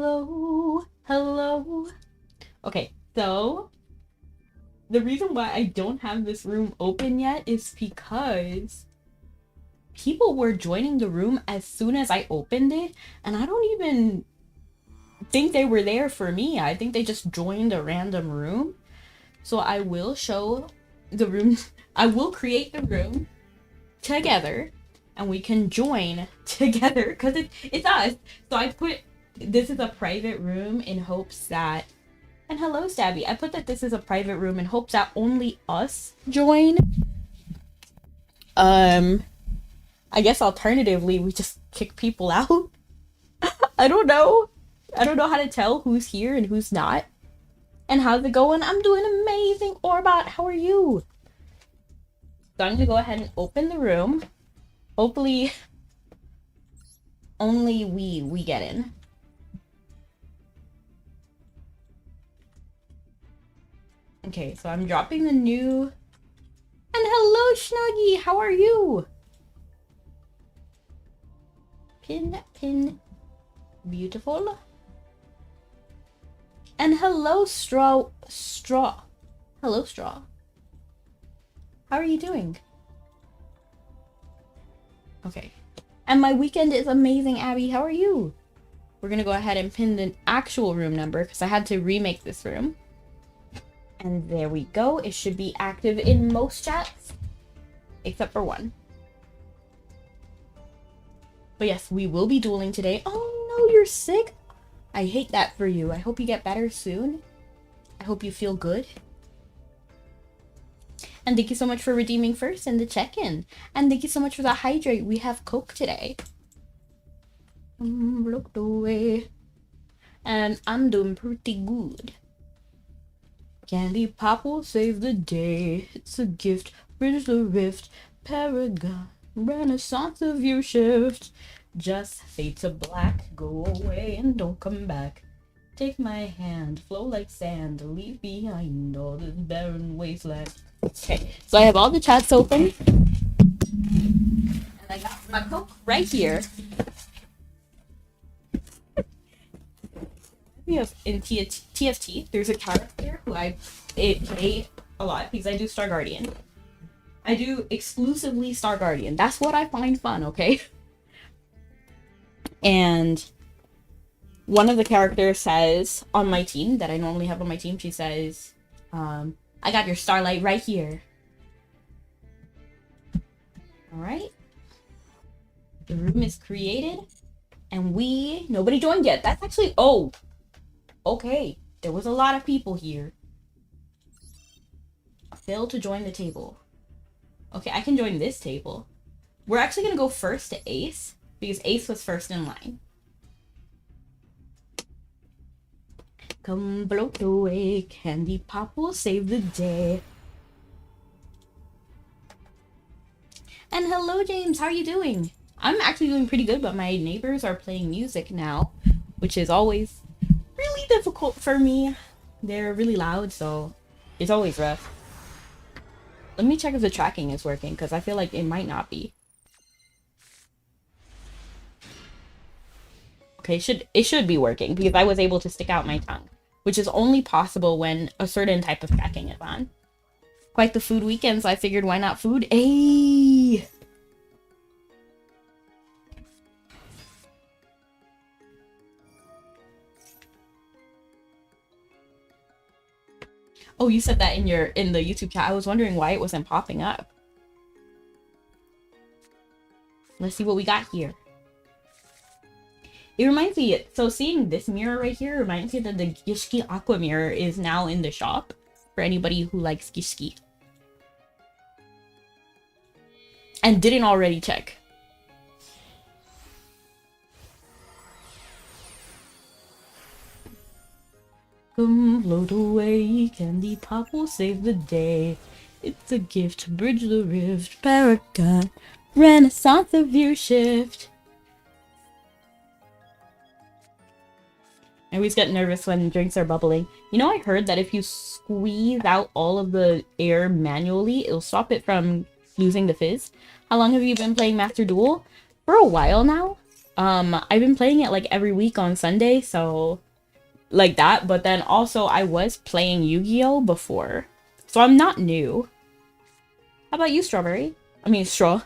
Hello, hello. Okay, so the reason why I don't have this room open yet is because people were joining the room as soon as I opened it, and I don't even think they were there for me. I think they just joined a random room. So I will show the room, I will create the room together, and we can join together because it's us. So I put this is a private room in hopes that, and hello Stabby, I put that this is a private room in hopes that only us join. I guess alternatively we just kick people out. I don't know how to tell who's here and who's not. And how's it going? I'm doing amazing. Orbot, how are you? So I'm gonna go ahead and open the room. Hopefully only we get in. Okay, so I'm dropping the new. And hello, Snuggy, how are you? Pin. Beautiful. And hello, Straw. Hello, Straw. How are you doing? Okay. And my weekend is amazing, Abby. How are you? We're gonna go ahead and pin the actual room number because I had to remake this room. And there we go. It should be active in most chats, except for one. But yes, we will be dueling today. Oh no, you're sick? I hate that for you. I hope you get better soon. I hope you feel good. And thank you so much for redeeming first and the check-in. And thank you so much for the hydrate. We have Coke today. Looked away. And I'm doing pretty good. Candy Pop will save the day. It's a gift. Bridge the rift. Paragon. Renaissance of your shift. Just fade to black. Go away and don't come back. Take my hand. Flow like sand. Leave behind all this barren wasteland. Okay, so I have all the chats open. And I got my Coke right here. In TFT, there's a character who I play a lot because I do Star Guardian. I do exclusively Star Guardian. That's what I find fun, okay? And one of the characters says on my team that I normally have on my team, she says, I got your starlight right here. Alright. The room is created. And nobody joined yet. That's actually, okay, there was a lot of people here. Failed to join the table. Okay, I can join this table. We're actually gonna go first to Ace, because Ace was first in line. Come float away, Candy Pop will save the day. And hello, James, how are you doing? I'm actually doing pretty good, but my neighbors are playing music now, which is always really difficult for me. They're really loud, so it's always rough. Let me check if the tracking is working, because I feel like it might not be. Okay, it should be working, because I was able to stick out my tongue, which is only possible when a certain type of tracking is on. Quite the food weekend, so I figured why not food? Ayy! Oh, you said that in the YouTube chat. I was wondering why it wasn't popping up. Let's see what we got here. It reminds me, so seeing this mirror right here reminds me that the Gishki Aqua mirror is now in the shop for anybody who likes Gishki. And didn't already check. Come float away, Candy Pop will save the day. It's a gift, bridge the rift, Paragon, Renaissance of your shift. I always get nervous when drinks are bubbling. You know, I heard that if you squeeze out all of the air manually, it'll stop it from losing the fizz. How long have you been playing Master Duel? For a while now. I've been playing it like every week on Sunday, so like that. But then also I was playing Yu-Gi-Oh before, so I'm not new. How about you, Strawberry? I mean, Straw.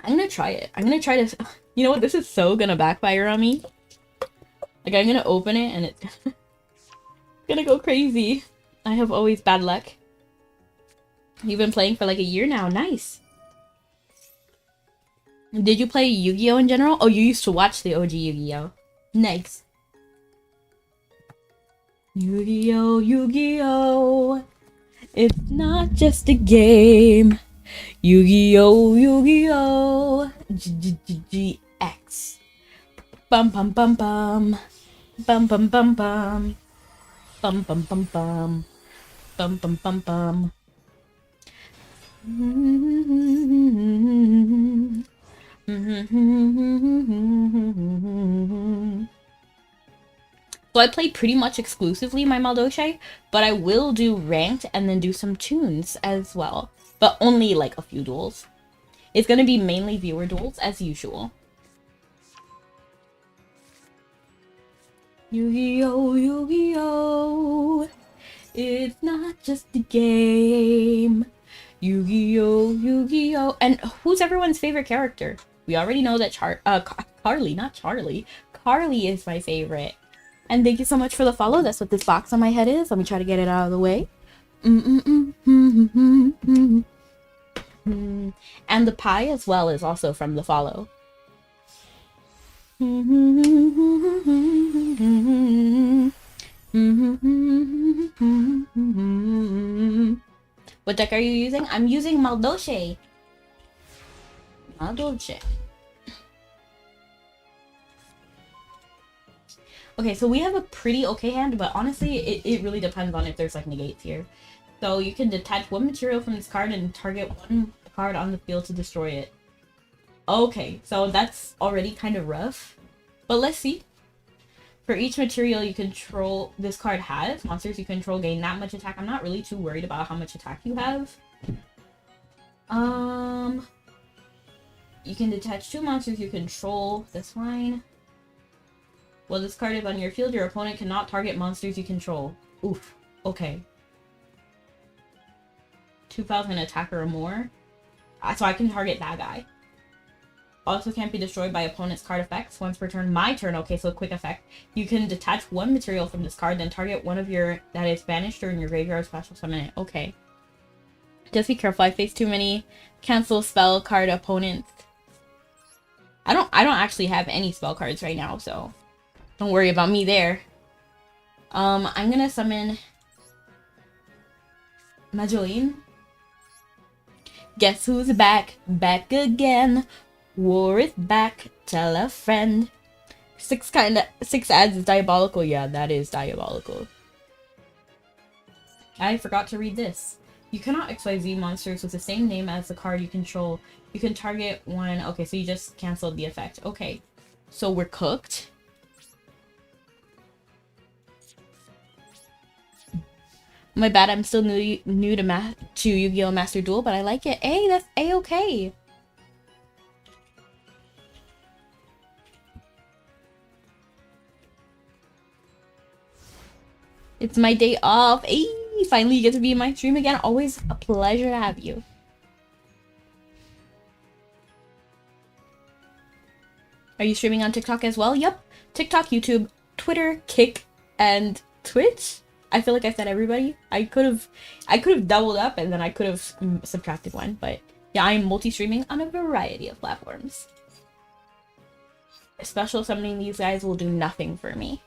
I'm gonna try it. I'm gonna try to. You know what? This is so gonna backfire on me. Like, I'm gonna open it and it's gonna go crazy. I have always bad luck. You've been playing for like a year now. Nice. Did you play Yu-Gi-Oh in general? Oh, you used to watch the OG Yu-Gi-Oh. Nice. Yu-Gi-Oh, Yu-Gi-Oh. It's not just a game. Yu-Gi-Oh, Yu-Gi-Oh. GX. Bum bum bum bum. Bum bum bum bum. Bum bum bum bum. Bum bum bum bum. So I play pretty much exclusively my madolche, but I will do ranked and then do some tunes as well. But only like a few duels. It's gonna be mainly viewer duels as usual. Yu-Gi-Oh! Yu-Gi-Oh! It's not just a game. Yu-Gi-Oh! Yu-Gi-Oh! And who's everyone's favorite character? We already know that Carly, not Charlie. Carly is my favorite. And thank you so much for the follow. That's what this box on my head is. Let me try to get it out of the way. And the pie as well is also from the follow. What deck are you using? I'm using madolche. Madolche. Okay, so we have a pretty okay hand, but honestly, it really depends on if there's like negates here. So you can detach one material from this card and target one card on the field to destroy it. Okay, so that's already kind of rough. But let's see. For each material you control this card has, monsters you control gain that much attack. I'm not really too worried about how much attack you have. You can detach two monsters you control. That's fine. While this card is on your field, your opponent cannot target monsters you control. Oof. Okay. 2,000 attacker or more. So I can target that guy. Also can't be destroyed by opponent's card effects. Once per turn, my turn. Okay, so a quick effect. You can detach one material from this card, then target one of your that is banished or in your graveyard, special summon it. Okay. Just be careful. I face too many cancel spell card opponents. I don't actually have any spell cards right now, so don't worry about me there. I'm gonna summon Majoline. Guess who's back? Back again. War is back. Tell a friend. 6 adds is diabolical. Yeah, that is diabolical. I forgot to read this. You cannot XYZ monsters with the same name as the card you control. You can target one. Okay, so you just canceled the effect. Okay, so we're cooked. My bad, I'm still new to Yu-Gi-Oh! Master Duel, but I like it. Hey, that's A-okay. It's my day off. Hey, finally you get to be in my stream again. Always a pleasure to have you. Are you streaming on TikTok as well? Yep. TikTok, YouTube, Twitter, Kick, and Twitch. I feel like I said everybody. I could have doubled up and then I could have subtracted one, but yeah, I'm multi-streaming on a variety of platforms. Special summoning these guys will do nothing for me.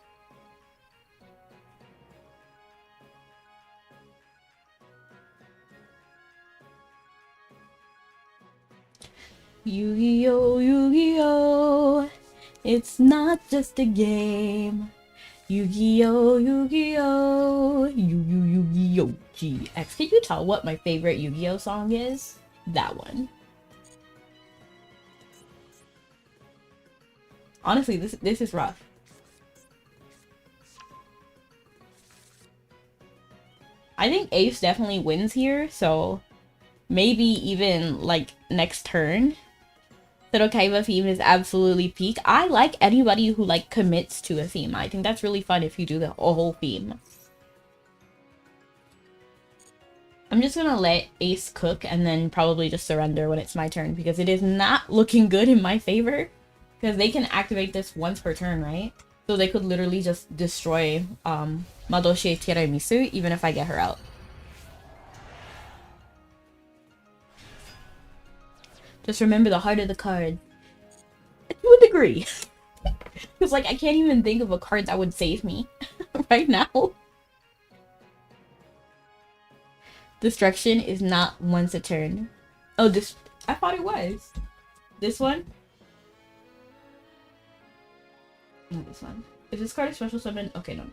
Yu-Gi-Oh! Yu-Gi-Oh! It's not just a game. Yu-Gi-Oh! Yu-Gi-Oh! Yu-Gi-Oh! GX. Can you tell what my favorite Yu-Gi-Oh! Song is? That one. Honestly, this is rough. I think Ace definitely wins here, so maybe even like next turn. Sorokaiba theme is absolutely peak. I like anybody who like commits to a theme. I think that's really fun if you do the whole theme. I'm just gonna let Ace cook and then probably just surrender when it's my turn because it is not looking good in my favor. Because they can activate this once per turn, right? So they could literally just destroy madolche tiramisu even if I get her out. Just remember the heart of the card. To a degree. Because like I can't even think of a card that would save me right now. Destruction is not once a turn. Oh, this I thought it was. This one? No, this one. Is this card a special summon? Okay, no.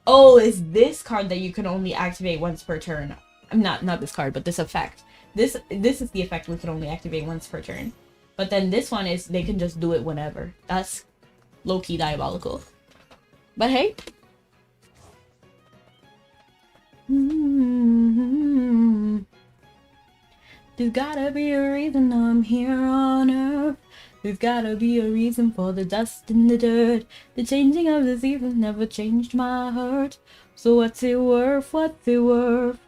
Oh, it's this card that you can only activate once per turn. I'm not this card, but this effect. This is the effect we can only activate once per turn. But then this one is they can just do it whenever. That's low-key diabolical. But hey. There's gotta be a reason I'm here on Earth. There's gotta be a reason for the dust and the dirt. The changing of the seasons never changed my heart. So what's it worth? What's it worth?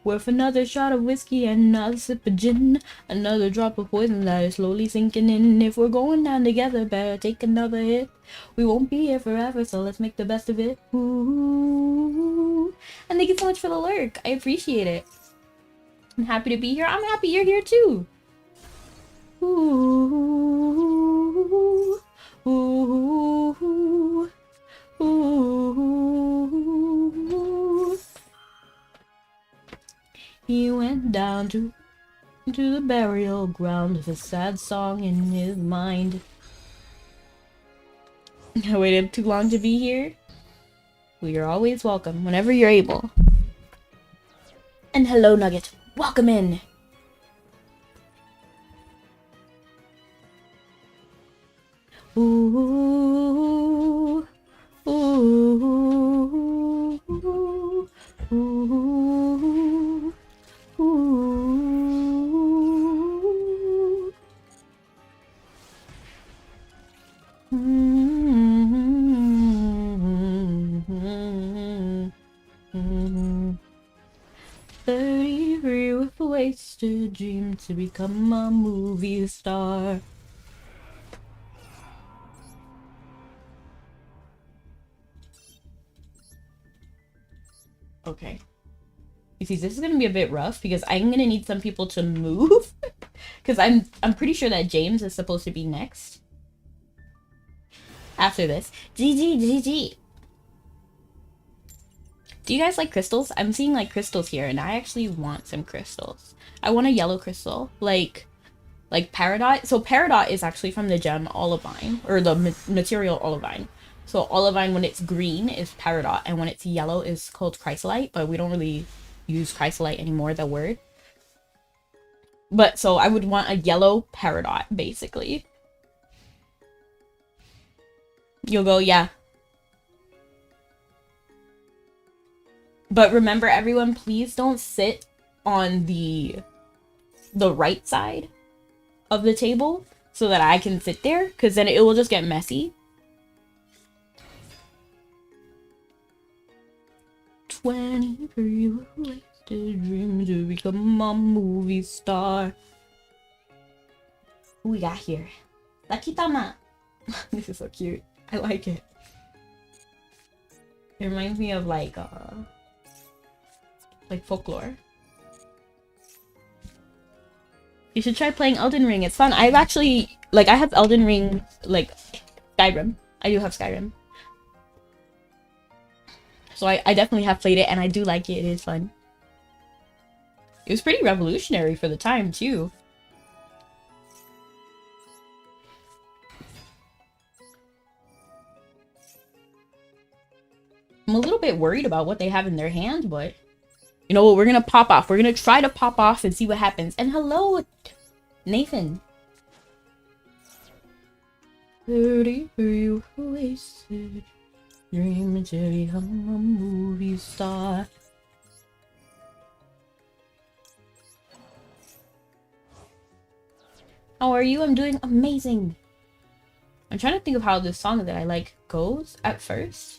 Worth another shot of whiskey and another sip of gin. Another drop of poison that is slowly sinking in. If we're going down together, better take another hit. We won't be here forever, so let's make the best of it. Ooh. And thank you so much for the lurk. I appreciate it. I'm happy to be here. I'm happy you're here too. Ooh. Ooh. Ooh. He went down to the burial ground with a sad song in his mind. I waited too long to be here. Well, you're always welcome whenever you're able. And hello, Nugget. Welcome in. Ooh. Ooh. Ooh. Ooh. Mm-hmm. 33 with a wasted dream to become a movie star. Okay. You see, this is gonna be a bit rough because I'm gonna need some people to move. Because I'm pretty sure that James is supposed to be next. After this. GG. Do you guys like crystals? I'm seeing like crystals here and I actually want some crystals. I want a yellow crystal. Like Peridot. So Peridot is actually from the gem Olivine. Or the material Olivine. So Olivine when it's green is Peridot. And when it's yellow is called Chrysolite. But we don't really use Chrysolite anymore, the word. But so I would want a yellow Peridot, basically. You'll go, yeah. But remember, everyone, please don't sit on the right side of the table so that I can sit there, because then it will just get messy. 23 wasted dreams to become a movie star. Who we got here? Lakitama. This is so cute. I like it. It reminds me of like folklore. You should try playing Elden Ring. It's fun. I've actually I have Elden Ring, like Skyrim. I do have Skyrim. So I definitely have played it and I do like it. It is fun. It was pretty revolutionary for the time too. I'm a little bit worried about what they have in their hand, but you know what? We're gonna pop off. We're gonna try to pop off and see what happens. And hello, Nathan. 30 for you wasted dream to become a movie star. How are you? I'm doing amazing. I'm trying to think of how this song that I like goes at first.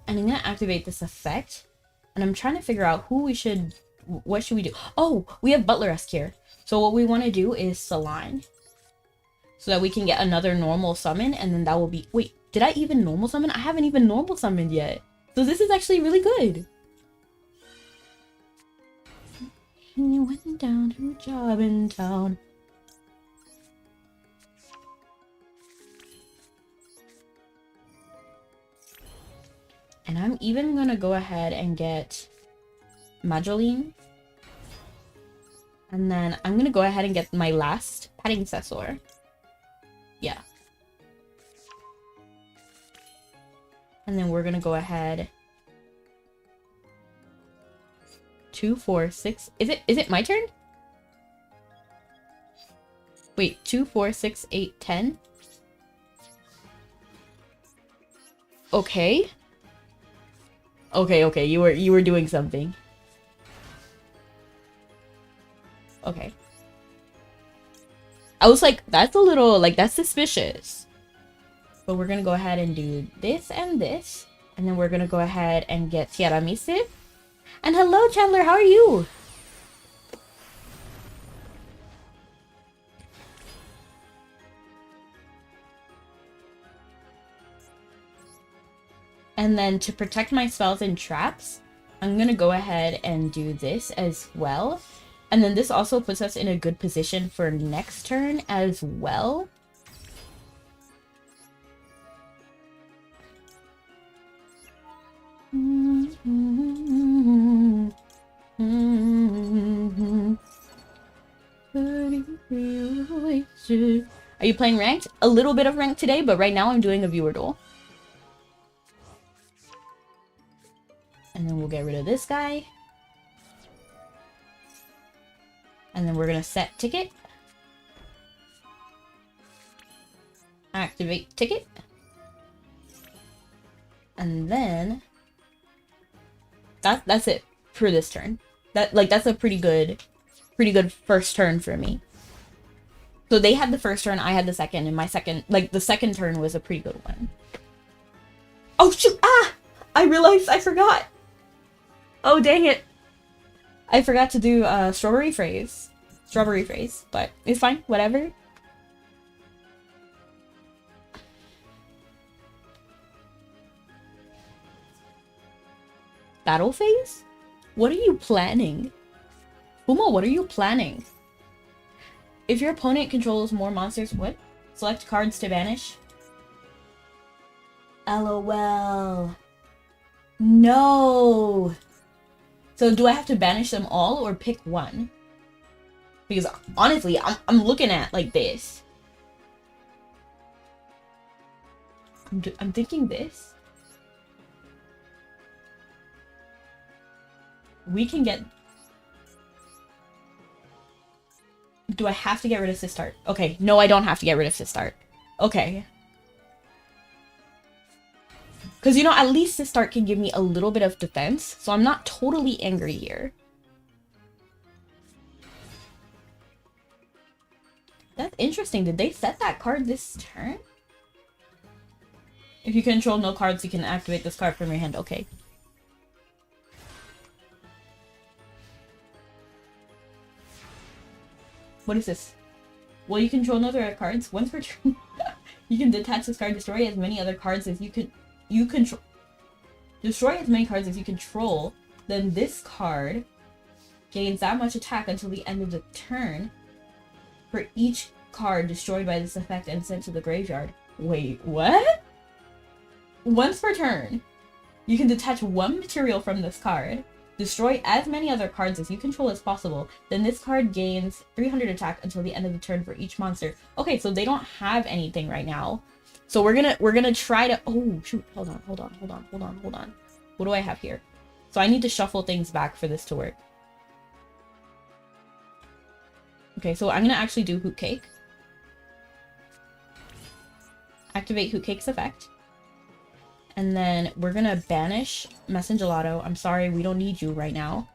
And I'm gonna activate this effect. And I'm trying to figure out what should we do? Oh, we have Butler-esque here. So what we want to do is Saline. So that we can get another normal summon, and then that will be... Wait, did I even normal summon? I haven't even normal summoned yet. So this is actually really good. And you went down to a job in town. And I'm even gonna go ahead and get Madeline. And then I'm gonna go ahead and get my last Petting Cessor. Yeah. And then we're gonna go ahead. 2, 4, 6. Is it my turn? Wait, 2, 4, 6, 8, 10. Okay. Okay, you were doing something. Okay. I was like, that's a little, like, that's suspicious. But we're gonna go ahead and do this and this. And then we're gonna go ahead and get Tiramisu. And hello, Chandler, how are you? And then to protect my spells and traps, I'm gonna go ahead and do this as well. And then this also puts us in a good position for next turn as well. Are you playing ranked? A little bit of ranked today, but right now I'm doing a viewer duel. And then we'll get rid of this guy. And then we're gonna set ticket. Activate ticket. And then that's it for this turn. That's a pretty good first turn for me. So they had the first turn, I had the second, and the second turn was a pretty good one. Oh shoot! Ah! I realized I forgot! Oh dang it! I forgot to do strawberry phrase, but it's fine, whatever. Battle phase? What are you planning? Puma, what are you planning? If your opponent controls more monsters, what? Select cards to banish. LOL. No! So do I have to banish them all or pick one? Because honestly, I'm looking at like this. I'm thinking this. We can get... Do I have to get rid of Sistart? Okay, no, I don't have to get rid of Sistart. Okay. Because, you know, at least Sistart can give me a little bit of defense, so I'm not totally angry here. That's interesting. Did they set that card this turn? If you control no cards, you can activate this card from your hand. Okay. What is this? Well, you control no other cards. Once per turn, you can detach this card, destroy as many other cards as you control. Destroy as many cards as you control. Then this card gains that much attack until the end of the turn for each card destroyed by this effect and sent to the graveyard. Wait, what? Once per turn, you can detach one material from this card. Destroy as many other cards as you control as possible. Then this card gains 300 attack until the end of the turn for each monster. Okay, so they don't have anything right now. So we're gonna try to... Oh, shoot. Hold on. What do I have here? So I need to shuffle things back for this to work. Okay, so I'm gonna actually do Hoot Cake. Activate Hoot Cake's effect. And then we're gonna banish Messengelato. I'm sorry, we don't need you right now.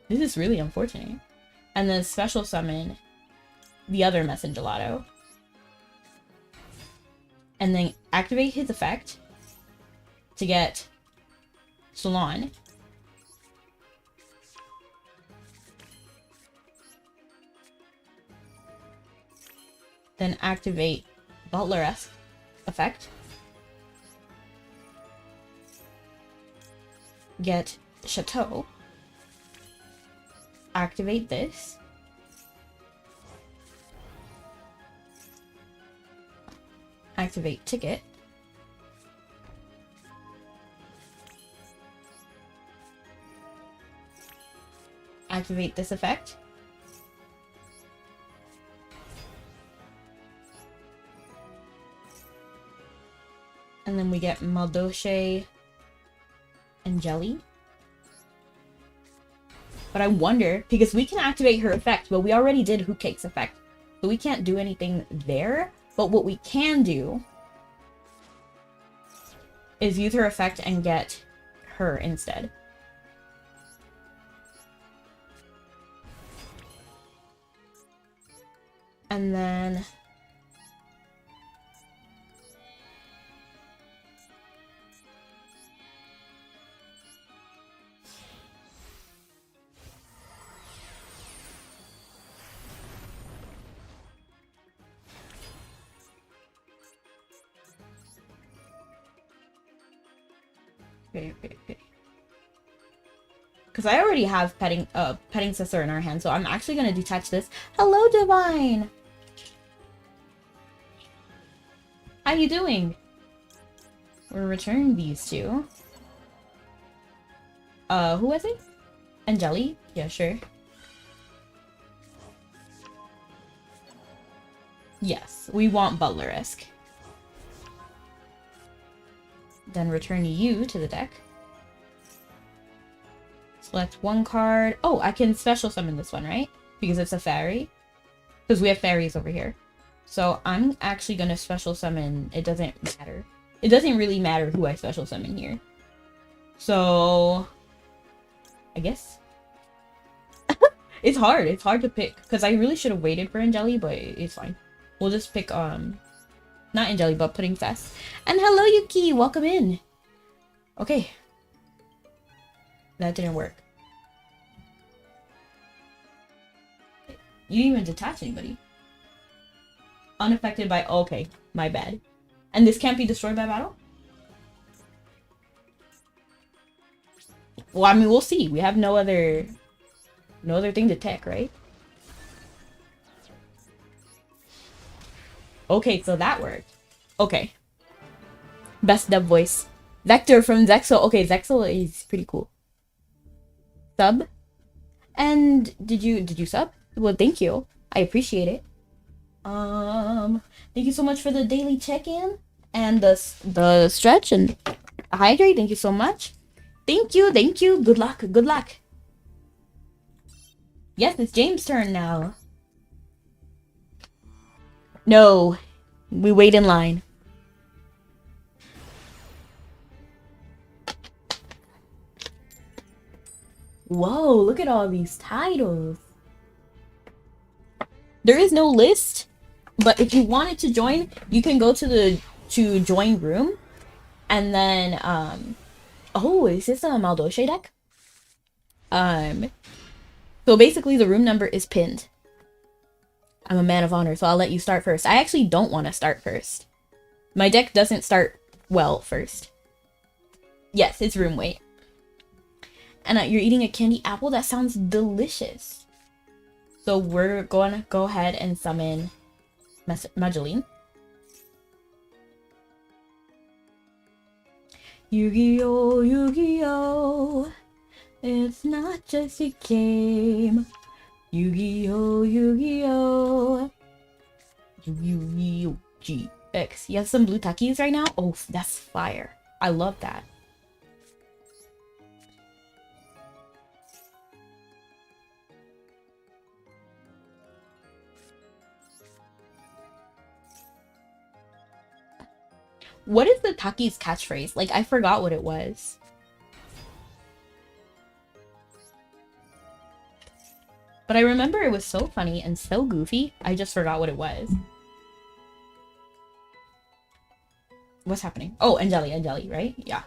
This is really unfortunate. And then special summon the other Messengelato. And then activate his effect to get Salon. Then activate Butler-esque effect. Get Chateau. Activate this. Activate Ticket. Activate this effect. And then we get madolche and Jelly. But I wonder, because we can activate her effect, but we already did Hoop Cake's effect. So we can't do anything there. But what we can do is use her effect and get her instead. And then okay. Because I already have petting sister in our hand, so I'm actually gonna detach this. Hello, Divine. How you doing? We're returning these two. Who was it? Angeli? Yeah, sure. Yes, we want Butler-esque. Then return you to the deck. Select one card. Oh, I can special summon this one, right? Because it's a fairy. Because we have fairies over here. So I'm actually going to special summon. It doesn't matter. It doesn't really matter who I special summon here. So I guess. It's hard. It's hard to pick. Because I really should have waited for Angeli, but it's fine. We'll just pick, not Angeli, but Pudding Fest. And hello, Yuki! Welcome in! Okay. That didn't work. You didn't even detach anybody. Unaffected by... Okay, my bad. And this can't be destroyed by battle? Well, I mean, we'll see. We have no other thing to tech, right? Okay, so that worked. Okay. Best dub voice. Vector from Zexel. Okay, Zexel is pretty cool. Sub. And did you sub? Well, thank you. I appreciate it. Thank you so much for the daily check-in and the stretch and hydrate. Thank you so much. Thank you. Good luck. Good luck. Yes, it's James' turn now. No, we wait in line. Whoa, look at all these titles. There is no list, but if you wanted to join, you can go to the join room. And then, oh, is this a madolche deck? So basically the room number is pinned. I'm a man of honor, so I'll let you start first. I actually don't want to start first. My deck doesn't start well first. Yes, it's room weight. And you're eating a candy apple? That sounds delicious. So we're going to go ahead and summon Mageline. Yu-Gi-Oh! Yu-Gi-Oh! It's not just a game. Yu-Gi-Oh! Yu-Gi-Oh! Yu-Gi-Oh! GX. You have some blue Takis right now? Oh, that's fire. I love that. What is the Taki's catchphrase? Like, I forgot what it was. But I remember it was so funny and so goofy, I just forgot what it was. What's happening? Oh, Angeli, right? Yeah.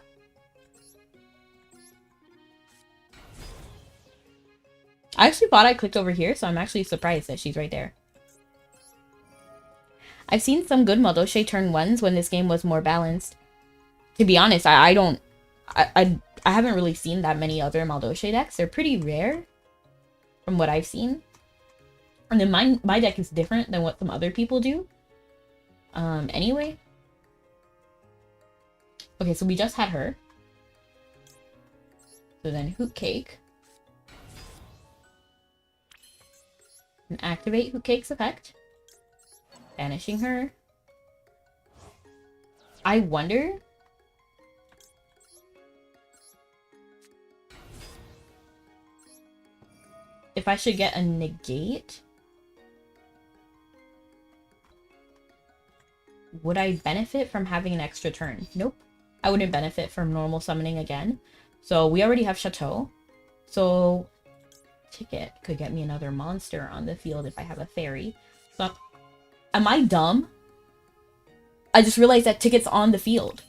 I actually thought I clicked over here, so I'm actually surprised that she's right there. I've seen some good madolche turn 1s when this game was more balanced. To be honest, I haven't really seen that many other madolche decks. They're pretty rare from what I've seen. And then my deck is different than what some other people do. Anyway. Okay, so we just had her. So then Hoot Cake. And activate Hoot Cake's effect. Banishing her. I wonder if I should get a negate. Would I benefit from having an extra turn? Nope. I wouldn't benefit from normal summoning again. So we already have Chateau. So Ticket could get me another monster on the field if I have a fairy. So am I dumb? I just realized that Ticket's on the field.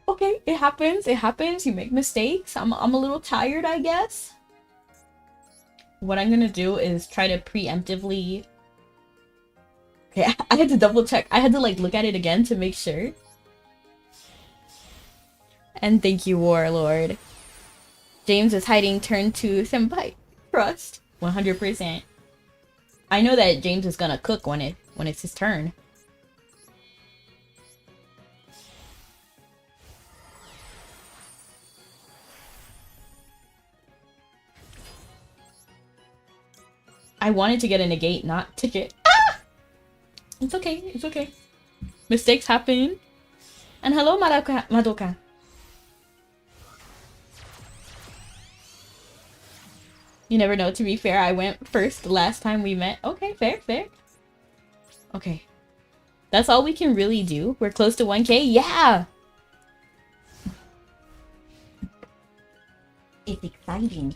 Okay, it happens. It happens. You make mistakes. I'm a little tired, I guess. What I'm gonna do is try to preemptively... Okay, I had to double check. I had to like look at it again to make sure. And thank you, Warlord. James is hiding turn 2 Senpai. Trust. 100%. I know that James is gonna cook when it's his turn. I wanted to get a negate, not Ticket. Ah! It's okay, it's okay. Mistakes happen. And hello, Madoka. You never know, to be fair, I went first the last time we met. Okay, fair. Okay. That's all we can really do. We're close to 1K? Yeah! It's exciting.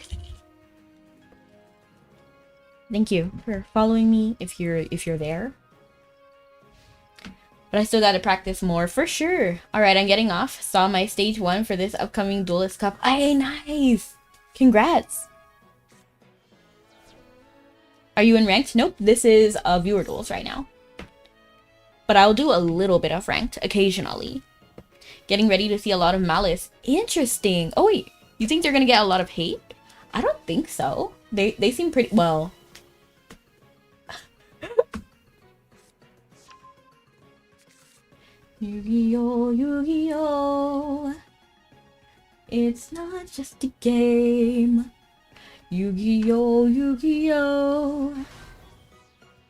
Thank you for following me if you're there. But I still gotta practice more for sure. Alright, I'm getting off. Saw my stage 1 for this upcoming Duelist Cup. Ay, nice! Congrats! Are you in ranked? Nope, this is viewer duels right now. But I'll do a little bit of ranked occasionally. Getting ready to see a lot of Malice. Interesting. Oh wait, you think they're gonna get a lot of hate? I don't think so. They seem pretty well. Yu-Gi-Oh, Yu-Gi-Oh. It's not just a game. Yu-Gi-Oh, Yu-Gi-Oh.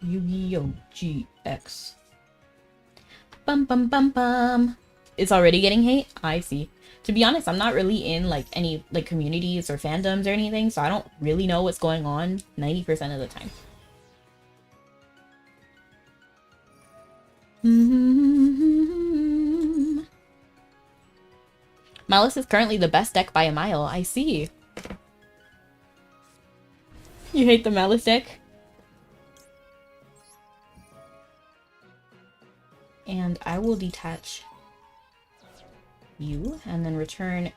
Yu-Gi-Oh GX. Bum bum bum bum. It's already getting hate? I see. To be honest, I'm not really in like any like communities or fandoms or anything, so I don't really know what's going on 90% of the time. Malice is currently the best deck by a mile. I see. You hate the Malice deck? And I will detach you and then return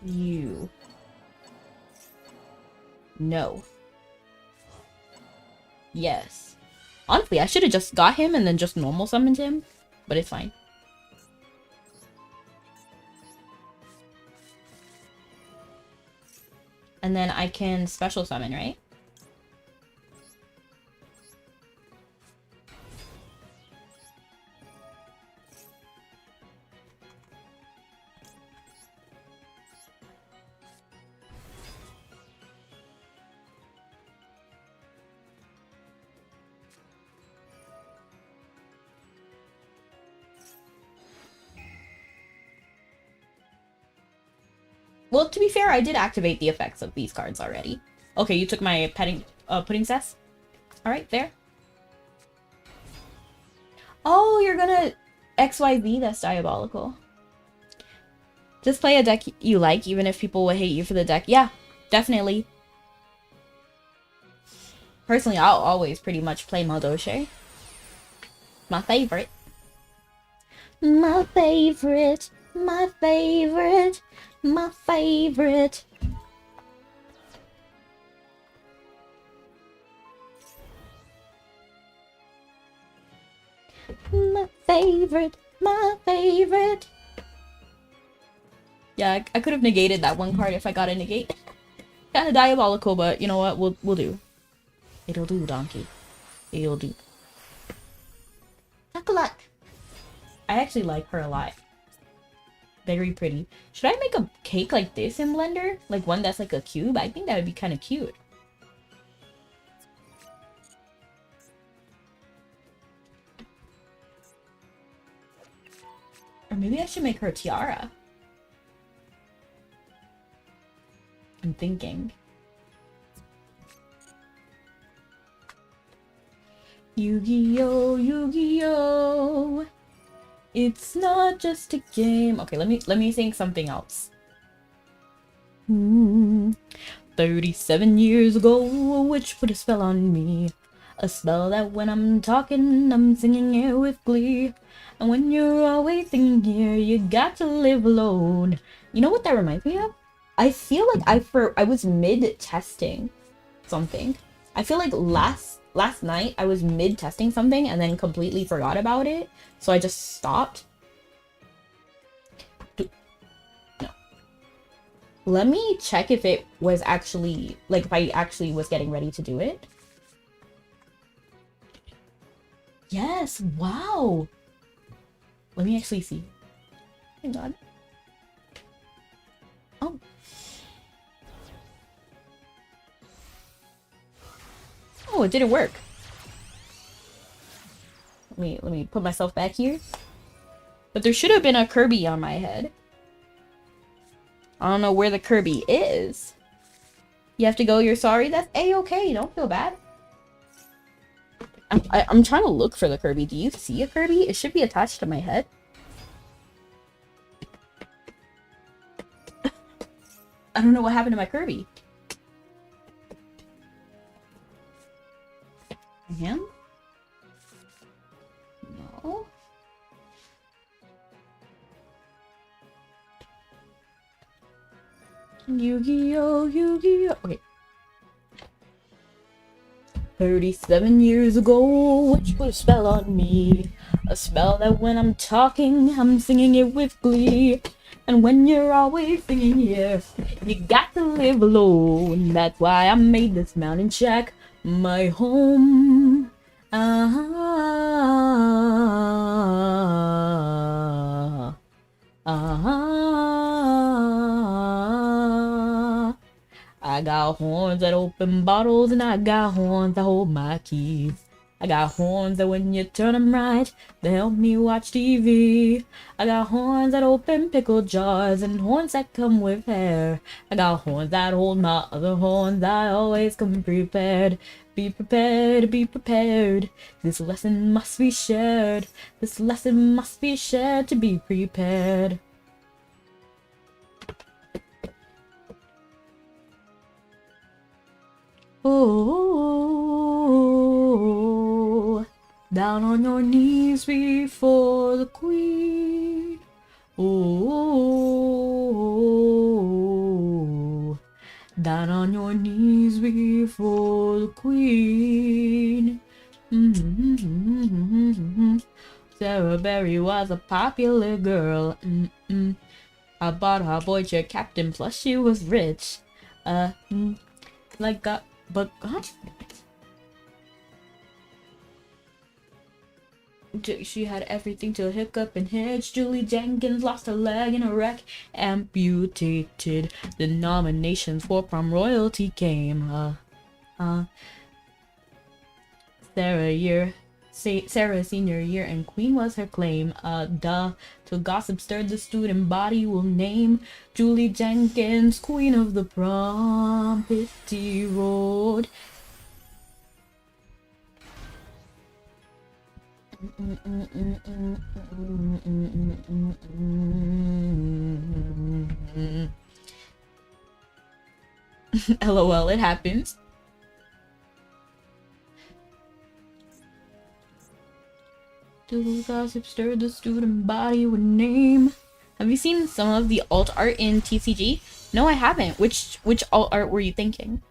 you. No. Yes. Honestly, I should have just got him and then just normal summoned him, but it's fine. And then I can special summon, right? Well, to be fair, I did activate the effects of these cards already. Okay, you took my pudding cess? Alright, fair. Oh, you're gonna XYZ? That's diabolical. Just play a deck you like, even if people will hate you for the deck. Yeah, definitely. Personally, I'll always pretty much play madolche. My favorite. My favorite. My favorite. My favorite. My favorite. My favorite. Yeah, I could have negated that one card if I got a negate. Kind of diabolical, but you know what? We'll do. It'll do, donkey. It'll do. Chocolate. I actually like her a lot. Very pretty. Should I make a cake like this in Blender? Like one that's like a cube? I think that would be kind of cute. Or maybe I should make her a tiara. I'm thinking. Yu-Gi-Oh! Yu-Gi-Oh! It's not just a game. Okay, let me think something else. 37 years ago, a witch put a spell on me. A spell that when I'm talking, I'm singing it with glee. And when you're always singing here, you got to live alone. You know what that reminds me of? I feel like I was mid-testing something. I feel like last night I was mid-testing something and then completely forgot about it. So I just stopped. No. Let me check if it was actually, like, if I actually was getting ready to do it. Yes, wow. Let me actually see. Hang on. Oh. Oh, it didn't work. Let me put myself back here. But there should have been a Kirby on my head. I don't know where the Kirby is. You have to go, you're sorry? That's A-okay, don't feel bad. I'm trying to look for the Kirby. Do you see a Kirby? It should be attached to my head. I don't know what happened to my Kirby. Him? No. Yu-Gi-Oh! Yu-Gi-Oh! Okay. 37 years ago, witch put a spell on me. A spell that when I'm talking, I'm singing it with glee. And when you're always singing here, you got to live alone. That's why I made this mountain shack my home. I got horns that open bottles, and I got horns that hold my keys. I got horns that when you turn them right, they help me watch TV. I got horns that open pickle jars, and horns that come with hair. I got horns that hold my other horns, I always come prepared. Be prepared, be prepared. This lesson must be shared. This lesson must be shared to be prepared. Oh, down on your knees before the queen. Oh, down on your knees before the queen. Sarah Berry was a popular girl. I bought her boy chair captain, plus she was rich. Like but huh? She had everything till hiccup and hitch. Julie Jenkins lost her leg in a wreck, amputated. The nominations for prom royalty came. Sarah senior year and queen was her claim. To gossip stirred the student body will name Julie Jenkins, queen of the prom. Pity road. LOL, it happens. Doodle gossip stirred the student body with name. Have you seen some of the alt art in TCG? No, I haven't. Which alt art were you thinking?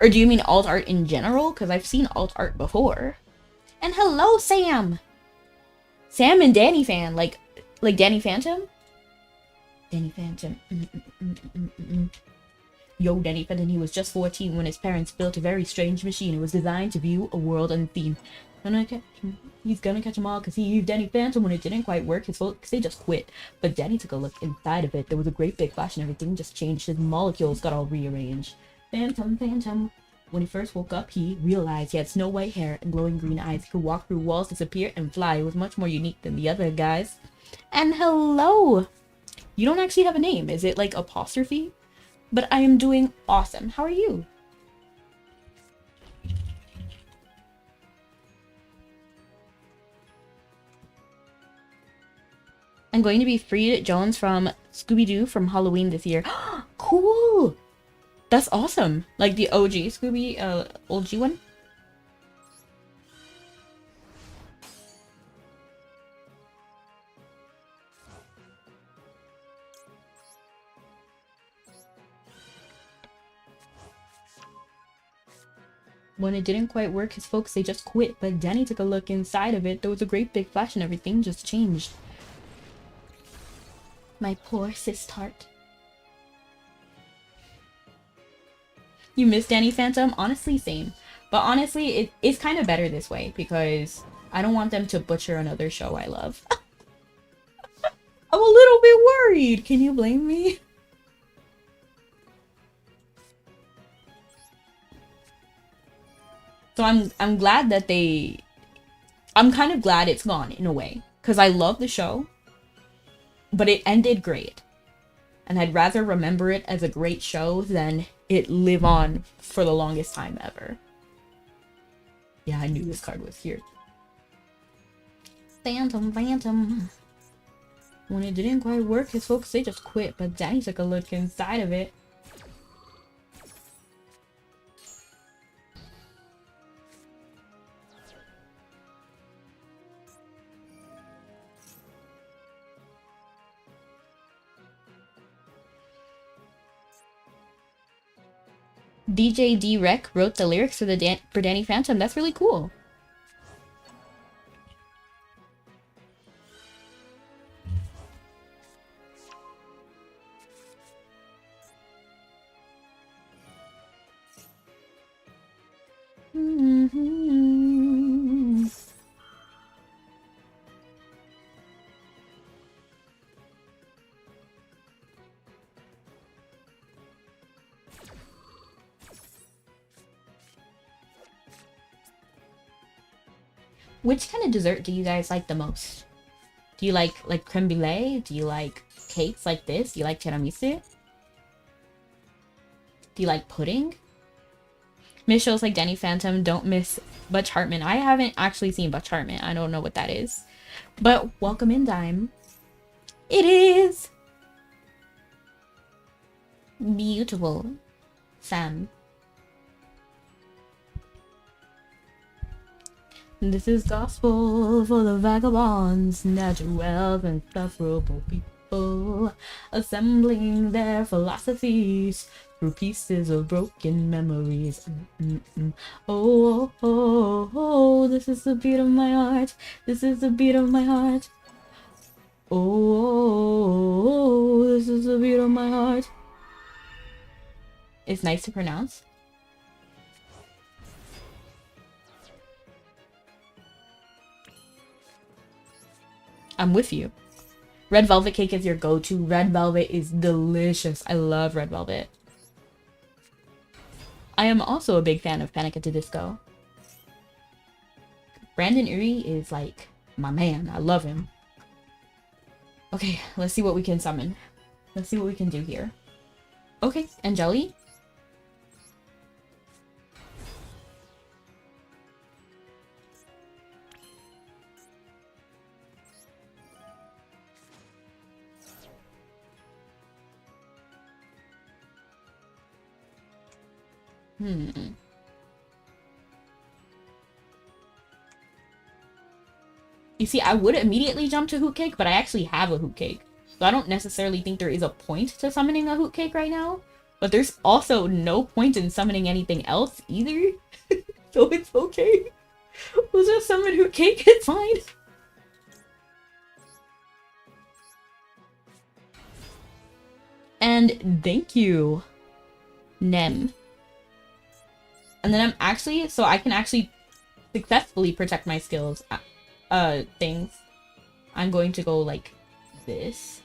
Or do you mean alt art in general? Because I've seen alt art before. And hello, Sam! Sam and Danny Fan. Like Danny Phantom? Danny Phantom. Yo, Danny Phantom, he was just 14 when his parents built a very strange machine. It was designed to view a world unseen. He's gonna catch them all because he used Danny Phantom. When it didn't quite work, his folks, they just quit. But Danny took a look inside of it. There was a great big flash and everything just changed. His molecules got all rearranged. Phantom. When he first woke up, he realized he had snow white hair and glowing green eyes. He could walk through walls, disappear, and fly. It was much more unique than the other guys. And hello! You don't actually have a name. Is it like apostrophe? But I am doing awesome. How are you? I'm going to be Freed Jones from Scooby-Doo from Halloween this year. Cool! That's awesome. Like the OG OG one? When it didn't quite work, his folks, they just quit. But Danny took a look inside of it. There was a great big flash and everything just changed. My poor sis tart. You miss Danny Phantom? Honestly, same. But honestly, it's kind of better this way because I don't want them to butcher another show I love. I'm a little bit worried. Can you blame me? So I'm glad that I'm kind of glad it's gone in a way because I love the show, but it ended great. And I'd rather remember it as a great show than it live on for the longest time ever. Yeah, I knew this card was here. Phantom. When it didn't quite work, his folks, they just quit, but Danny took a look inside of it. DJ D-Rec wrote the lyrics for for Danny Phantom. That's really cool. Which kind of dessert do you guys like the most? Do you like creme brulee? Do you like cakes like this? Do you like tiramisu? Do you like pudding? Miss shows like Danny Phantom. Don't miss Butch Hartman. I haven't actually seen Butch Hartman. I don't know what that is. But welcome in, Dime. It is beautiful, Sam. This is gospel for the vagabonds, natural wealth, and sufferable people, assembling their philosophies through pieces of broken memories. Oh, oh, oh, oh, this is the beat of my heart. This is the beat of my heart. Oh, oh, oh, this is the beat of my heart. It's nice to pronounce. I'm with you. Red velvet cake is your go-to. Red velvet is delicious. I love red velvet. I am also a big fan of Panic at the Disco. Brandon Urie is like my man. I love him. Okay, let's see what we can summon. Let's see what we can do here. Okay, Angeli. Hmm. You see, I would immediately jump to Hoot Cake, but I actually have a Hoot Cake. So I don't necessarily think there is a point to summoning a Hoot Cake right now. But there's also no point in summoning anything else either. So it's okay. We'll just summon Hoot Cake, it's fine. And thank you, Nem. And then I'm actually, so I can actually successfully protect my skills, things. I'm going to go like this.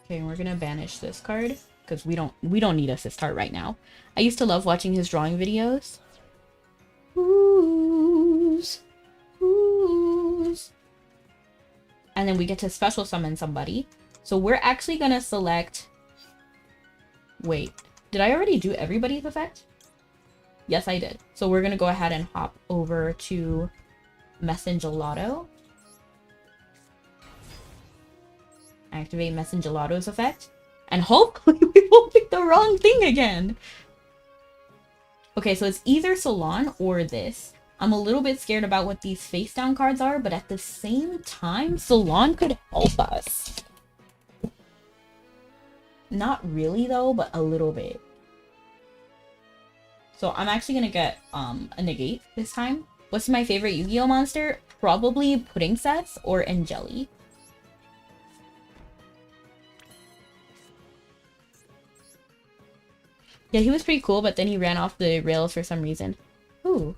Okay, and we're gonna banish this card because we don't need assist art right now. I used to love watching his drawing videos. Oohs. Oohs. And then we get to special summon somebody. So we're actually gonna select... Wait, did I already do everybody's effect? Yes, I did. So we're gonna go ahead and hop over to Messengelado. Activate Messengelato's effect. And hopefully we won't pick the wrong thing again. Okay, so it's either Salon or this. I'm a little bit scared about what these face down cards are, but at the same time, Salon could help us. Not really though, but a little bit. So I'm actually gonna get a negate this time. What's my favorite Yu-Gi-Oh monster? Probably Pudding Sets or Angeli. Yeah, he was pretty cool, but then he ran off the rails for some reason. Ooh.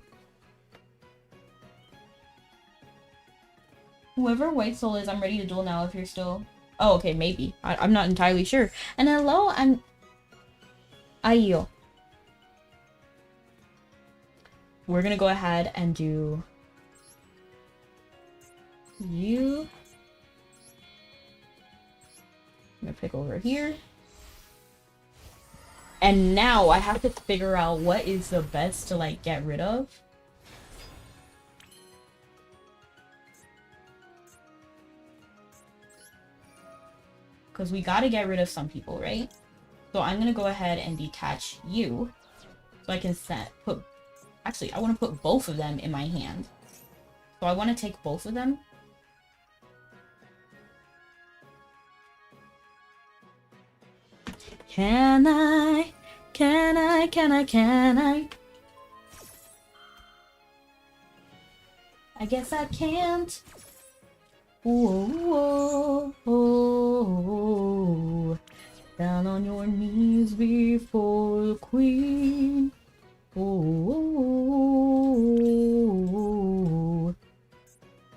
Whoever White Soul is, I'm ready to duel now if you're still... Oh, okay, maybe. I'm not entirely sure. And hello, I'm... Ayo. We're gonna go ahead and do... You. I'm gonna pick over here. And now I have to figure out what is the best to, like, get rid of. Because we gotta get rid of some people, right? So I'm gonna go ahead and detach you. So I can actually, I want to put both of them in my hand. So I want to take both of them. Can I? I guess I can't. Whoa, down on your knees before the queen. Oh,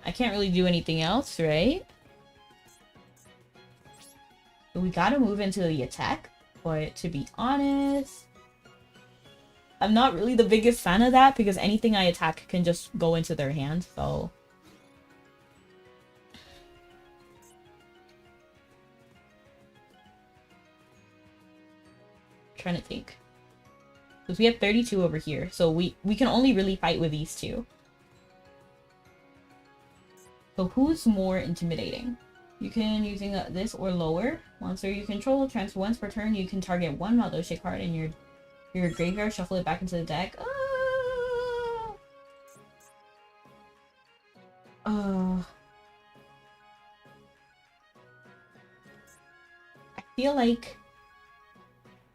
I can't really do anything else, right? So we gotta move into the attack, but to be honest, I'm not really the biggest fan of that because anything I attack can just go into their hand, so... Trying to think. Because we have 32 over here, so we can only really fight with these two. So who's more intimidating? You can, using this or lower. Monster you control, transfer once per turn, you can target one madolche card in your graveyard, shuffle it back into the deck. I feel like...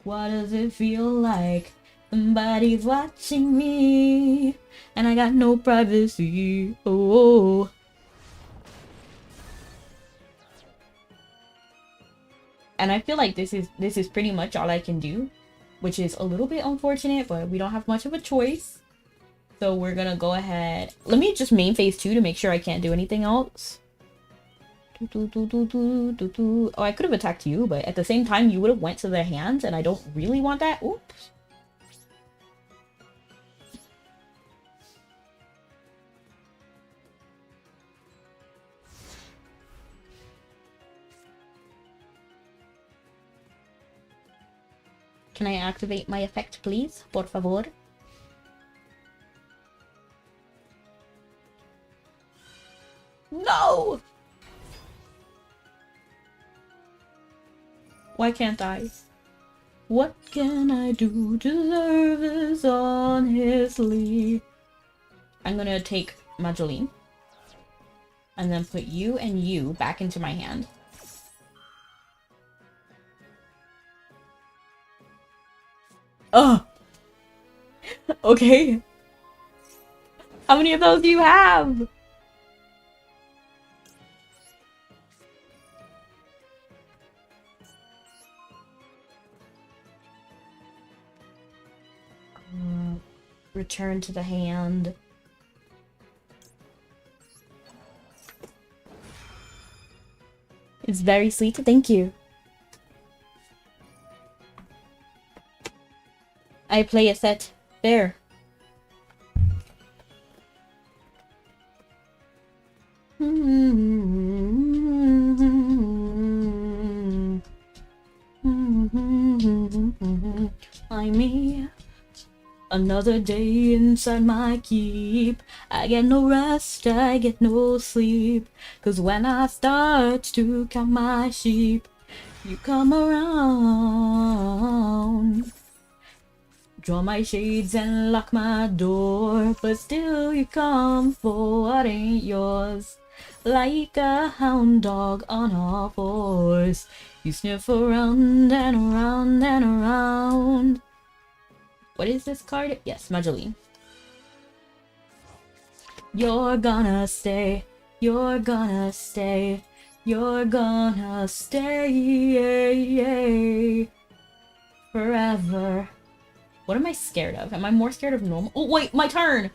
What does it feel like? Somebody's watching me, and I got no privacy. Oh. And I feel like this is pretty much all I can do, which is a little bit unfortunate, but we don't have much of a choice. So we're gonna go ahead. Let me just main phase 2 to make sure I can't do anything else. Oh, I could have attacked you, but at the same time, you would have went to their hands, and I don't really want that. Oops. Can I activate my effect, please? Por favor. No! Why can't I? What can I do to deserve this honestly? I'm gonna take Madeline. And then put you and you back into my hand. Ugh! Okay. How many of those do you have? Return to the hand. It's very sweet, thank you. I play a set there. I me. Another day inside my keep. I get no rest, I get no sleep. 'Cause when I start to count my sheep, you come around. Draw my shades and lock my door, but still you come for what ain't yours. Like a hound dog on all fours, you sniff around and around and around. What is this card? Yes, Madeline. You're gonna stay, you're gonna stay, you're gonna stay forever. What am I scared of? Am I more scared of normal? Oh, wait, my turn!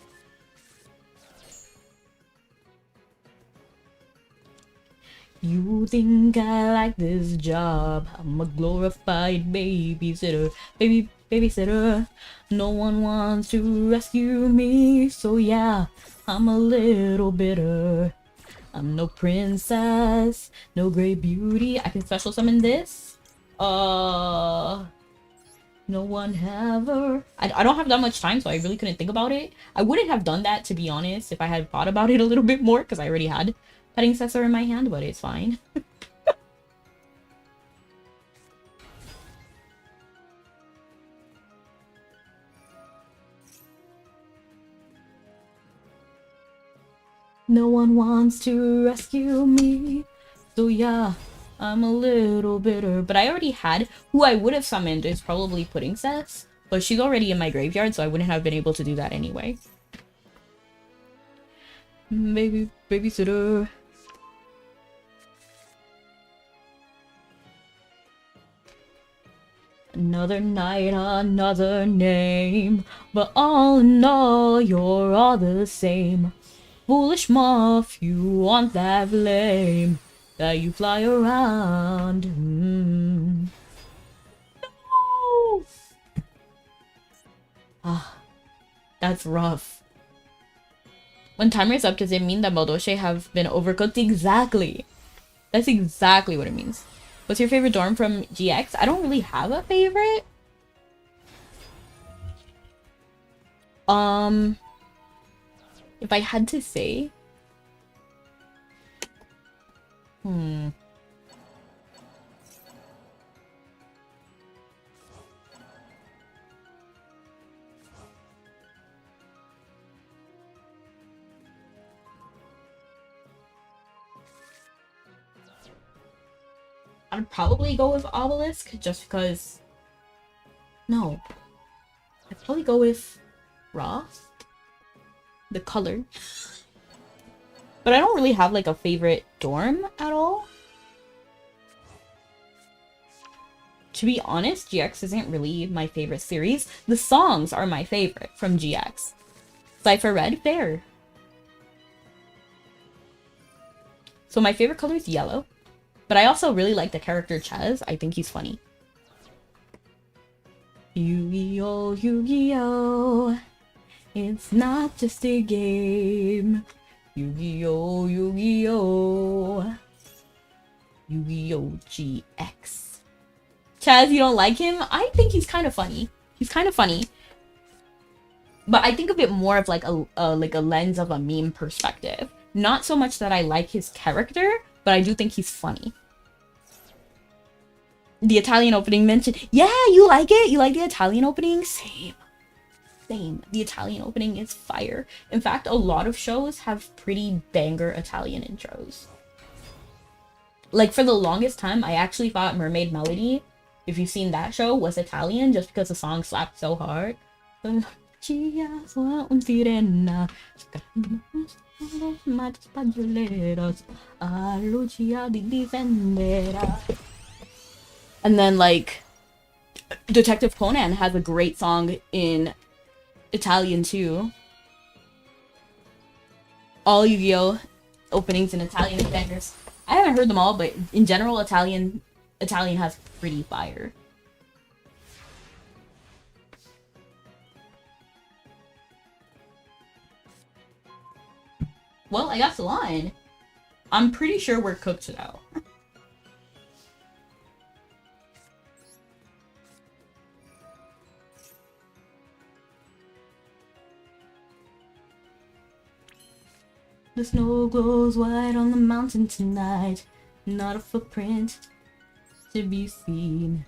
You think I like this job? I'm a glorified babysitter. Babysitter. No one wants to rescue me, so yeah, I'm a little bitter. I'm no princess, no great beauty. I can special summon this? No one ever. I don't have that much time, so I really couldn't think about it. I wouldn't have done that, to be honest, if I had thought about it a little bit more, because I already had Petting Cessor in my hand, but it's fine. No one wants to rescue me, so yeah, I'm a little bitter. But I already had, who I would have summoned is probably Pudding Cess, but she's already in my graveyard, so I wouldn't have been able to do that anyway. Babysitter. Another night, another name, but all in all, you're all the same. Foolish moth, you want that flame that you fly around. No! Ah, that's rough. When timer is up, does it mean that madolche have been overcooked? Exactly. That's exactly what it means. What's your favorite dorm from GX? I don't really have a favorite. If I had to say... I'd probably go with Obelisk, just because... No. I'd probably go with Ross. The color. But I don't really have like a favorite dorm at all. To be honest, GX isn't really my favorite series. The songs are my favorite from GX. Cypher Red, fair. So my favorite color is yellow. But I also really like the character Ches. I think he's funny. Yu-Gi-Oh! Yu-Gi-Oh! It's not just a game. Yu-Gi-Oh! Yu-Gi-Oh! Yu-Gi-Oh! GX. Chaz, you don't like him? I think he's kind of funny. He's kind of funny. But I think of it more of like a lens of a meme perspective. Not so much that I like his character, but I do think he's funny. The Italian opening mentioned. Yeah, you like it? You like the Italian opening? Same. Same. The Italian opening is fire. In fact, a lot of shows have pretty banger Italian intros. Like, for the longest time, I actually thought Mermaid Melody, if you've seen that show, was Italian just because the song slapped so hard. And then, like, Detective Conan has a great song in Italian, too. All Yu-Gi-Oh! Openings in Italian bangers. I haven't heard them all, but in general, Italian has pretty fire. Well, I got Salon. I'm pretty sure we're cooked now. The snow glows white on the mountain tonight, not a footprint to be seen.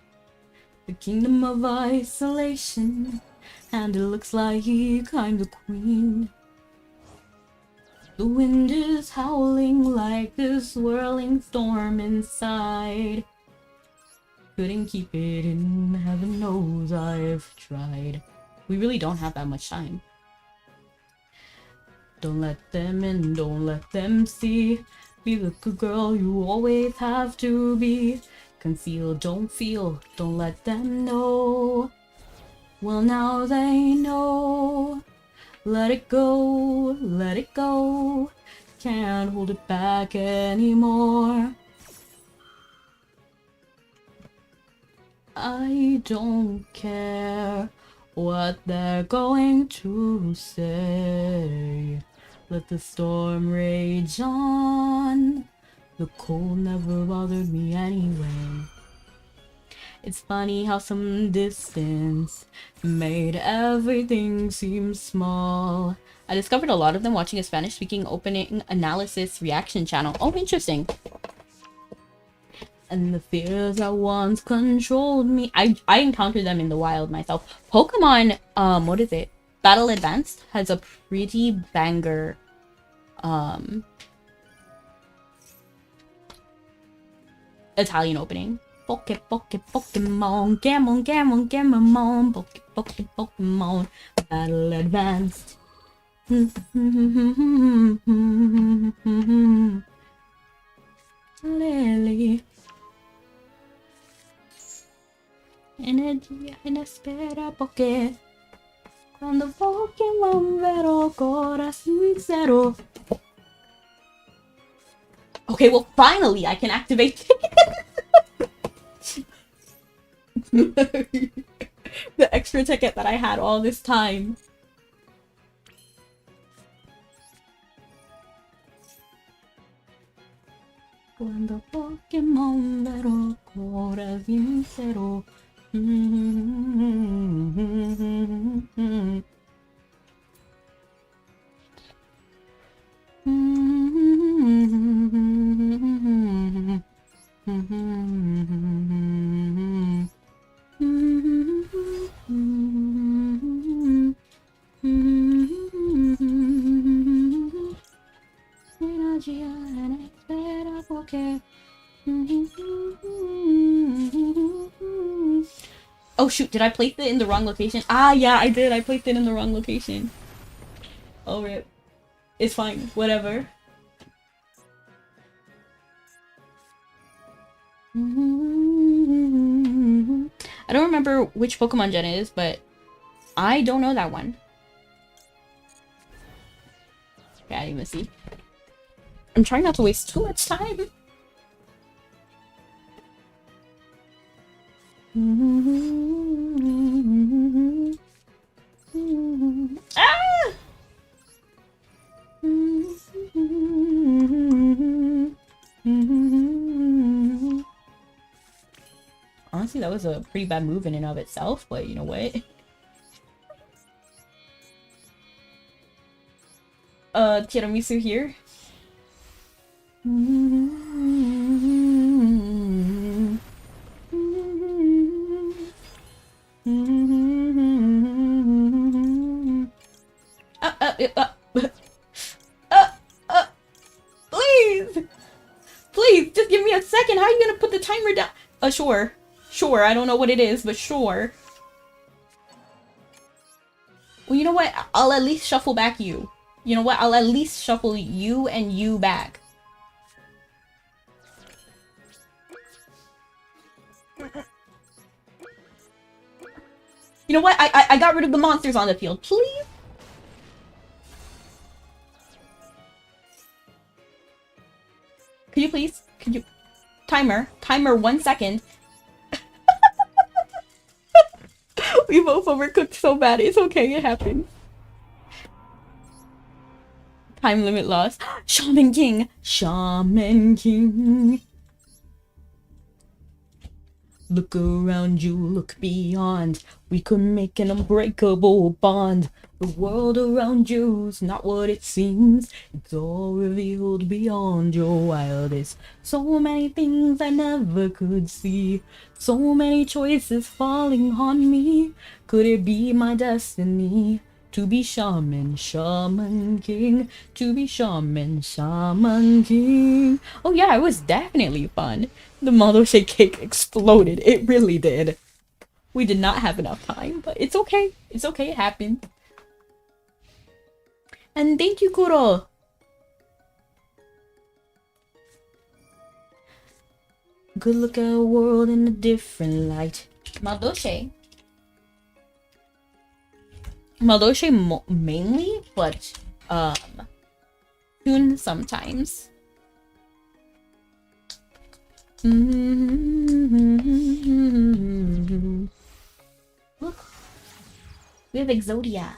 The kingdom of isolation, and it looks like I'm the queen. The wind is howling like this swirling storm inside. Couldn't keep it in, heaven knows I've tried. We really don't have that much time. Don't let them in, don't let them see. Be the good girl you always have to be. Conceal, don't feel, don't let them know. Well, now they know. Let it go, let it go. Can't hold it back anymore. I don't care what they're going to say. Let the storm rage on. The cold never bothered me anyway. It's funny how some distance made everything seem small. I discovered a lot of them watching a Spanish-speaking opening analysis reaction channel. Oh, interesting. And the fears that once controlled me. I encountered them in the wild myself. Pokemon, what is it? Battle Advanced has a pretty banger, Italian opening. Pokemon, Gamon, Pokemon, Battle Advanced. Lily. Energía en espera porque cuando Pokémon vero cora sincero. Okay, well, finally I can activate the extra ticket that I had all this time. Cuando Pokémon vero cora sincero. Oh shoot, did I place it in the wrong location? Ah, yeah, I did. I placed it in the wrong location. Oh, rip. It's fine. Whatever. I don't remember which Pokemon gen it is, but I don't know that one. Okay, I didn't even see. I'm trying not to waste too much time. Ah! Honestly, that was a pretty bad move in and of itself, but you know what? Tiramisu here. Please! Please, just give me a second. How are you gonna put the timer down? Sure. Sure, I don't know what it is, but sure. Well, you know what? I'll at least shuffle back you. You know what? I'll at least shuffle you and you back. You know what? I got rid of the monsters on the field. Please? Could you please? Could you? Timer. Timer 1 second. We both overcooked so bad. It's okay. It happened. Time limit lost. Shaman King. Shaman King. Look around you, look beyond. We could make an unbreakable bond. The world around you's not what it seems. It's all revealed beyond your wildest. So many things I never could see. So many choices falling on me. Could it be my destiny? To be shaman, shaman king. To be shaman, shaman king. Oh yeah, it was definitely fun. The madolche cake exploded. It really did. We did not have enough time, but it's okay. It's okay, it happened. And thank you, Kuro. Good look at a world in a different light. Madolche. Madolche mainly, but soon sometimes. Look, we have Exodia.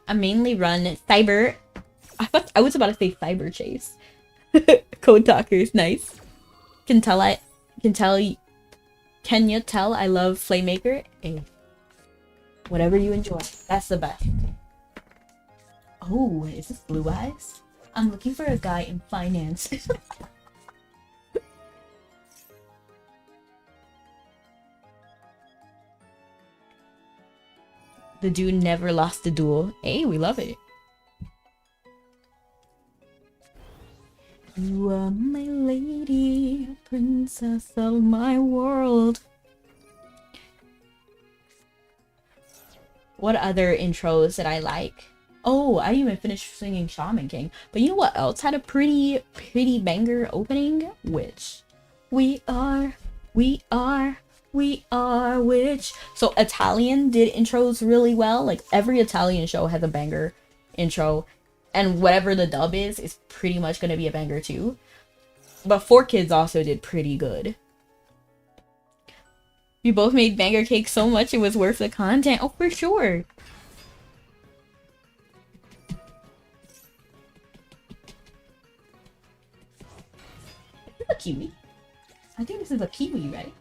I mainly run Cyber. I was about to say Cyber Chase. Code Talkers, nice. Can you tell I love Flaymaker? Hey, whatever you enjoy, that's the best. Oh, is this Blue Eyes? I'm looking for a guy in finance. The dude never lost a duel. Hey, we love it. You are my lady, princess of my world. What other intros did I like? Oh, I didn't even finish singing Shaman King. But you know what else had a pretty banger opening? Witch. We are witch. So Italian did intros really well. Like every Italian show has a banger intro. And whatever the dub is pretty much going to be a banger too. But 4Kids also did pretty good. We both made banger cake so much it was worth the content. Oh, for sure. Is this a kiwi? I think this is a kiwi, right?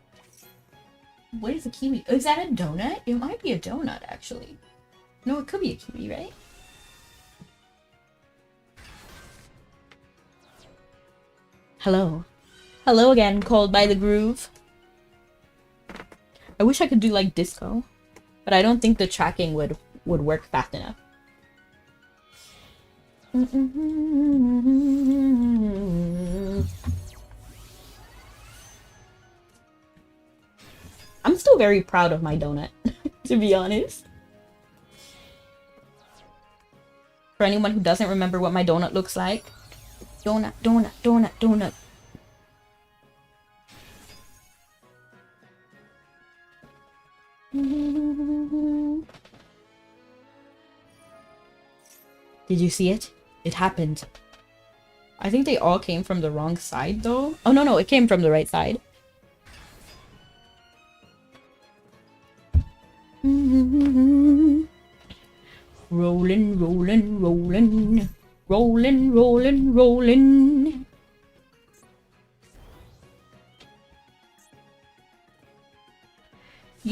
What is a kiwi? Is that a donut? It might be a donut, actually. No, it could be a kiwi, right? Hello. Hello again, Called by the Groove. I wish I could do like disco, but I don't think the tracking would work fast enough. I'm still very proud of my donut, to be honest. For anyone who doesn't remember what my donut looks like, donut, donut, donut, donut. Did you see it? It happened. I think they all came from the wrong side though. Oh no, it came from the right side. Rolling, rolling, rolling. Rolling, rolling, rolling.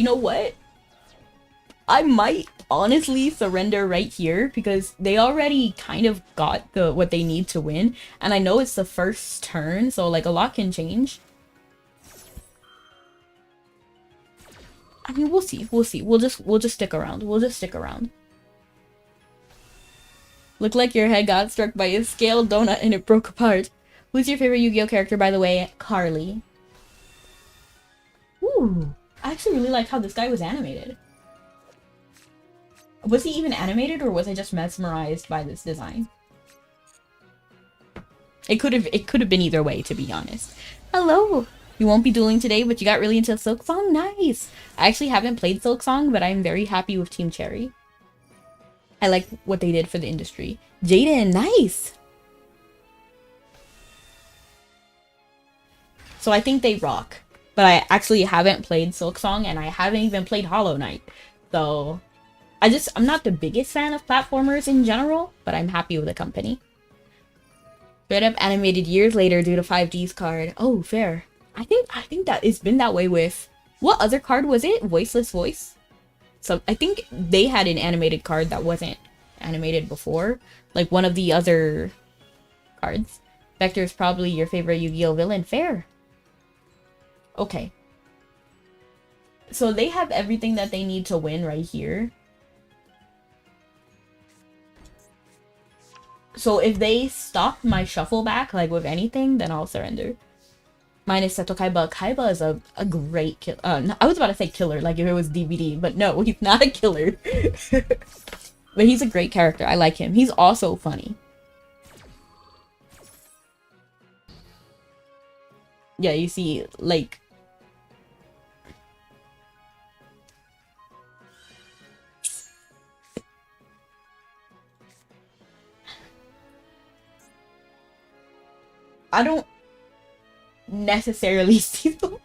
You know what? I might honestly surrender right here because they already kind of got what they need to win, and I know it's the first turn, so like a lot can change. I mean, we'll see. We'll see. We'll just stick around. We'll just stick around. Looked like your head got struck by a scale donut and it broke apart. Who's your favorite Yu-Gi-Oh character, by the way? Carly. Ooh. I actually really liked how this guy was animated. Was he even animated, or was I just mesmerized by this design? It could have been either way, to be honest. Hello! You won't be dueling today, but you got really into Silksong? Nice! I actually haven't played Silksong, but I'm very happy with Team Cherry. I like what they did for the industry. Jaden, nice! So I think they rock. But I actually haven't played Silksong, and I haven't even played Hollow Knight. So I'm not the biggest fan of platformers in general, but I'm happy with the company. Straight up animated years later due to 5D's card. Oh, fair. I think that it's been that way with... What other card was it? Voiceless Voice? So I think they had an animated card that wasn't animated before. Like one of the other cards. Vector is probably your favorite Yu-Gi-Oh villain. Fair. Okay. So they have everything that they need to win right here. So if they stop my shuffle back, like with anything, then I'll surrender. Mine is Seto Kaiba. Kaiba is a great killer. I was about to say killer, like if it was DVD, but no, he's not a killer. But he's a great character. I like him. He's also funny. Yeah, you see, like... I don't necessarily see the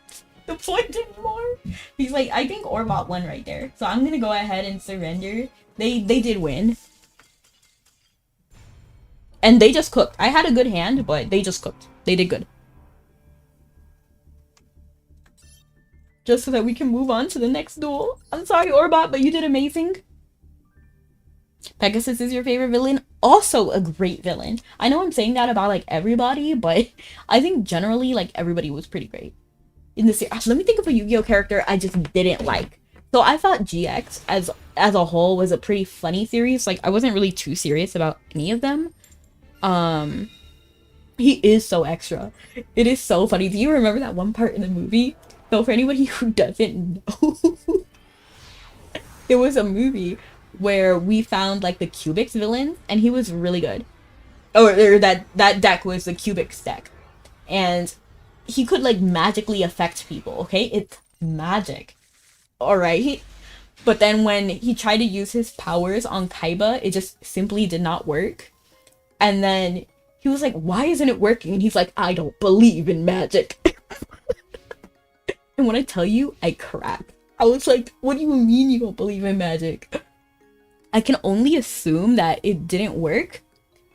point anymore. He's like, I think Orbot won right there. So I'm gonna go ahead and surrender. They did win. And they just cooked. I had a good hand, but they just cooked. They did good. Just so that we can move on to the next duel. I'm sorry, Orbot, but you did amazing. Pegasus is your favorite villain? Also a great villain. I know I'm saying that about like everybody, but I think generally like everybody was pretty great in this series. Let me think of a Yu-Gi-Oh character I just didn't like. So I thought GX as a whole was a pretty funny series. Like I wasn't really too serious about any of them. He is so extra. It is so funny. Do you remember that one part in the movie? So for anybody who doesn't know, it was a movie where we found like the Cubics villain, and he was really good. Or that deck was the Cubics deck, and he could like magically affect people. Okay, it's magic. All right, but then when he tried to use his powers on Kaiba, it just simply did not work. And then he was like, "Why isn't it working?" And he's like, "I don't believe in magic." And when I tell you, I cracked. I was like, "What do you mean you don't believe in magic?" I can only assume that it didn't work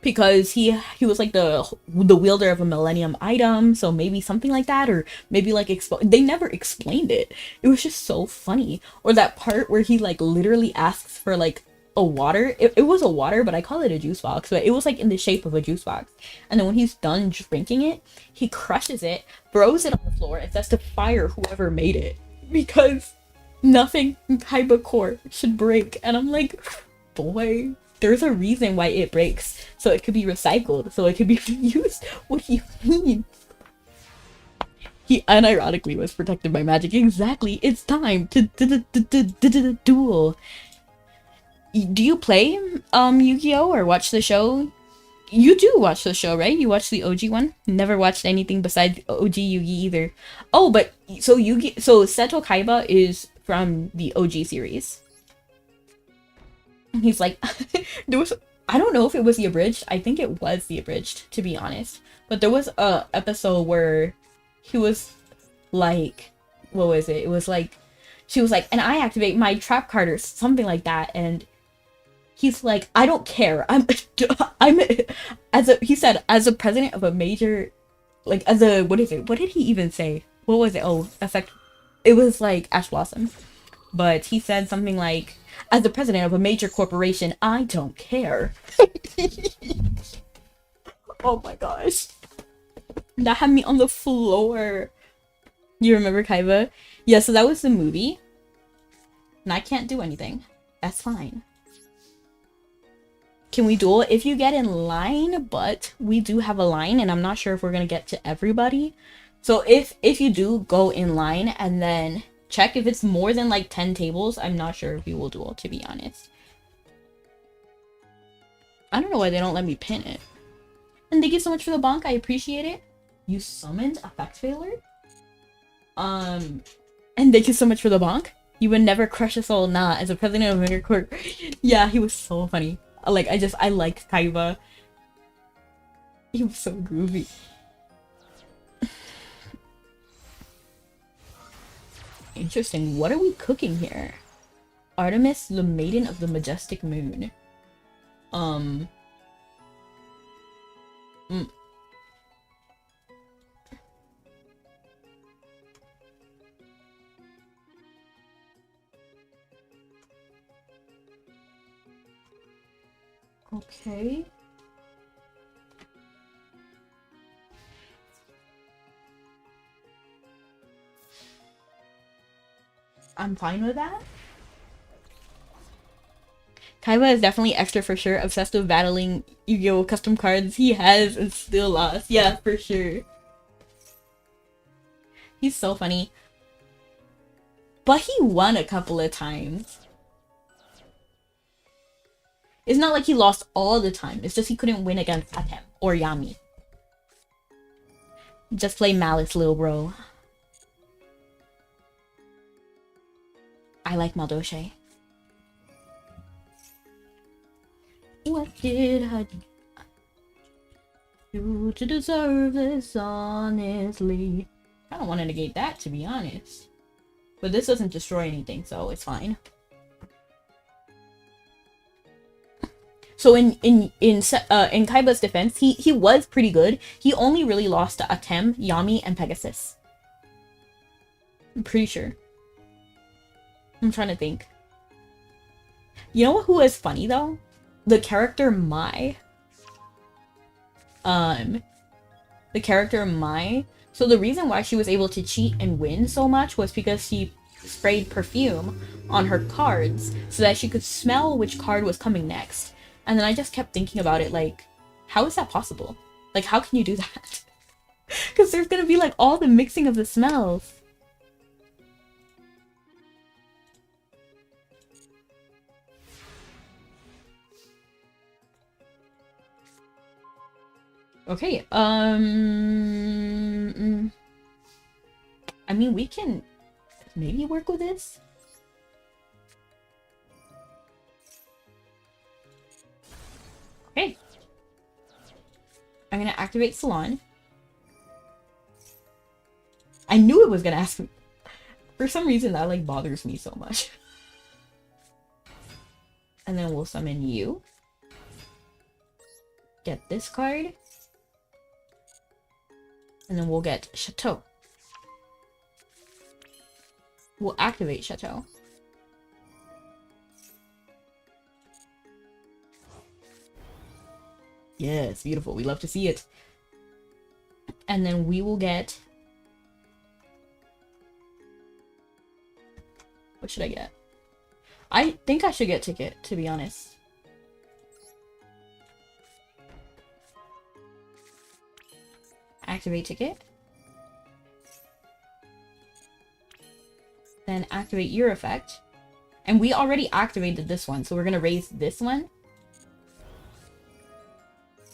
because he was like the wielder of a millennium item, so maybe something like that, or maybe like they never explained it. It was just so funny. Or that part where he like literally asks for like a water. It was a water, but I call it a juice box, but it was like in the shape of a juice box. And then when he's done drinking it, he crushes it, throws it on the floor, and says to fire whoever made it because nothing in Kaiba core should break. And I'm like, boy, there's a reason why it breaks. So it could be recycled, so it could be reused. What do you mean? He unironically was protected by magic. Exactly. It's time to duel. Do you play Yu-Gi-Oh or watch the show? You do watch the show, right? You watched the OG one? Never watched anything besides OG Yu-Gi either. Oh, but so Seto Kaiba is from the OG series. He's like, I don't know if it was the abridged. I think it was the abridged, to be honest. But there was a episode where he was like, what was it? It was like, she was like, and I activate my trap card or something like that. And he's like, I don't care. He said, as a president of a major, like as a, what is it? What did he even say? What was it? Oh, effect. It was like Ash Blossom. but he said something like, as the president of a major corporation, I don't care. Oh my gosh. That had me on the floor. You remember Kaiba? Yeah, so that was the movie. And I can't do anything. That's fine. Can we duel? If you get in line, but we do have a line, and I'm not sure if we're gonna get to everybody. So if you do go in line and then check if it's more than like 10 tables, I'm not sure if we will duel, to be honest. I don't know why they don't let me pin it. And thank you so much for the bonk. I appreciate it. You summoned Effect Failure? And thank you so much for the bonk. You would never crush a soul, nah, as a president of your court. Yeah, he was so funny. Like, I liked Kaiba. He was so groovy. Interesting. What are we cooking here? Artemis, the Maiden of the Majestic Moon. Okay. I'm fine with that. Kaiba is definitely extra for sure. Obsessed with battling Yu-Gi-Oh! Custom cards he has and still lost. Yeah, for sure. He's so funny. But he won a couple of times. It's not like he lost all the time. It's just he couldn't win against Atem or Yami. Just play Malice, lil bro. I like madolche. What did I do to deserve this, honestly? I don't want to negate that, to be honest. But this doesn't destroy anything, so it's fine. So in Kaiba's defense, he was pretty good. He only really lost to Atem, Yami, and Pegasus. I'm pretty sure. I'm trying to think. You know who was funny though? The character Mai. The character Mai. So the reason why she was able to cheat and win so much was because she sprayed perfume on her cards so that she could smell which card was coming next. And then I just kept thinking about it, like, how is that possible? Like, how can you do that? Because there's gonna be like all the mixing of the smells. Okay, I mean, we can maybe work with this. Okay. I'm gonna activate Salon. I knew it was gonna ask me. For some reason, that like bothers me so much. And then we'll summon you. Get this card. And then we'll get Chateau. We'll activate Chateau. Yes, beautiful. We love to see it. And then we will get... What should I get? I think I should get Ticket, to be honest. Activate Ticket. Then activate your effect. And we already activated this one, so we're gonna raise this one.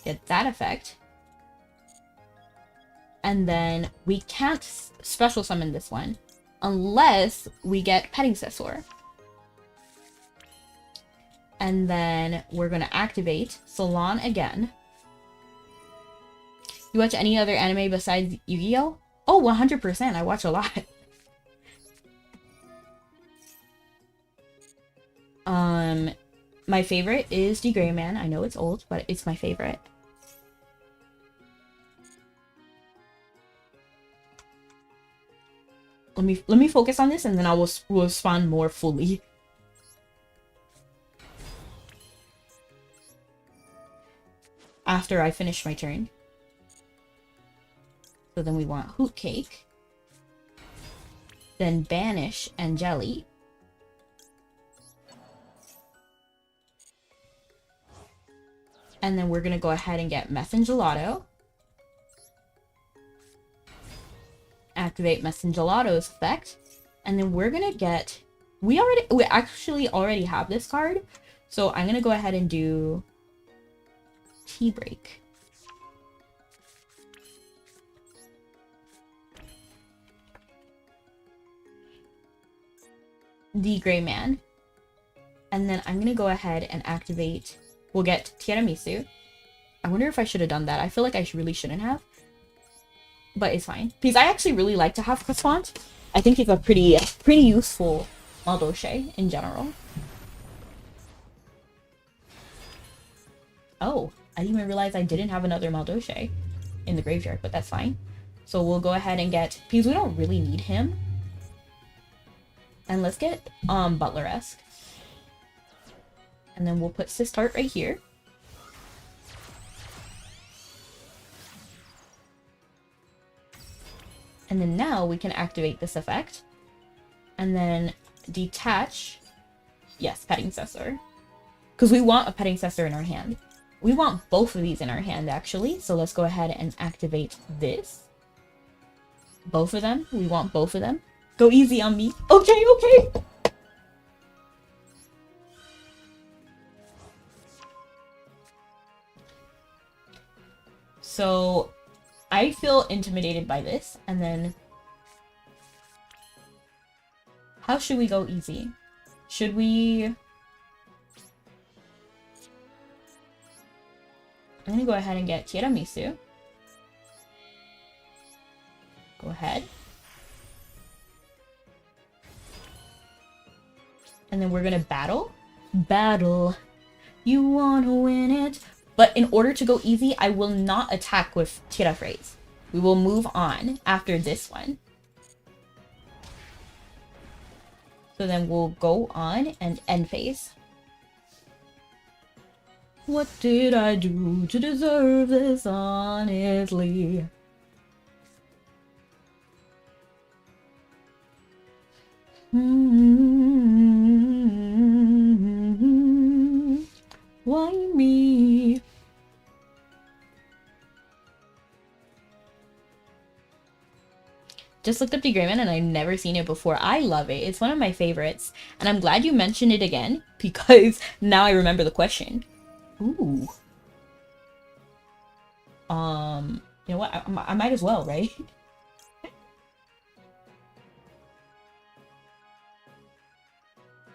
Get that effect. And then we can't special summon this one unless we get Petting Sessor. And then we're gonna activate Salon again. You watch any other anime besides Yu-Gi-Oh? Oh, 100%. I watch a lot. My favorite is The Gray Man. I know it's old, but it's my favorite. let me focus on this, and then I will respond more fully. After I finish my turn. So then we want Hoot Cake. Then Banish and Jelly. And then we're gonna go ahead and get Messengelato. Activate Messengelato's effect. And then we're gonna get... We actually already have this card. So I'm gonna go ahead and do... Tea Break. The Gray Man. And then I'm gonna go ahead and activate... We'll get Tiramisu. I wonder if I should have done that. I feel like I really shouldn't have. But it's fine. Because I actually really like to have Croissant. I think it's a pretty useful madolche in general. Oh, I didn't even realize I didn't have another madolche in the graveyard, but that's fine. So we'll go ahead and get... Because we don't really need him. And let's get Butler-esque. And then we'll put Sistart right here. And then now we can activate this effect. And then detach... Yes, Petting Cessor. Because we want a Petting Cessor in our hand. We want both of these in our hand, actually. So let's go ahead and activate this. Both of them. We want both of them. Go easy on me. Okay, okay. So I feel intimidated by this. And then how should we go easy? Should we... I'm gonna go ahead and get Tiramisu. Go ahead. And then we're gonna battle. Battle. You wanna win it. But in order to go easy, I will not attack with Tira Phrase. We will move on after this one. So then we'll go on and end phase. What did I do to deserve this, honestly? Why me? Just looked up the Greyman and I've never seen it before. I love it. It's one of my favorites. And I'm glad you mentioned it again because now I remember the question. Ooh. You know what? I might as well, right?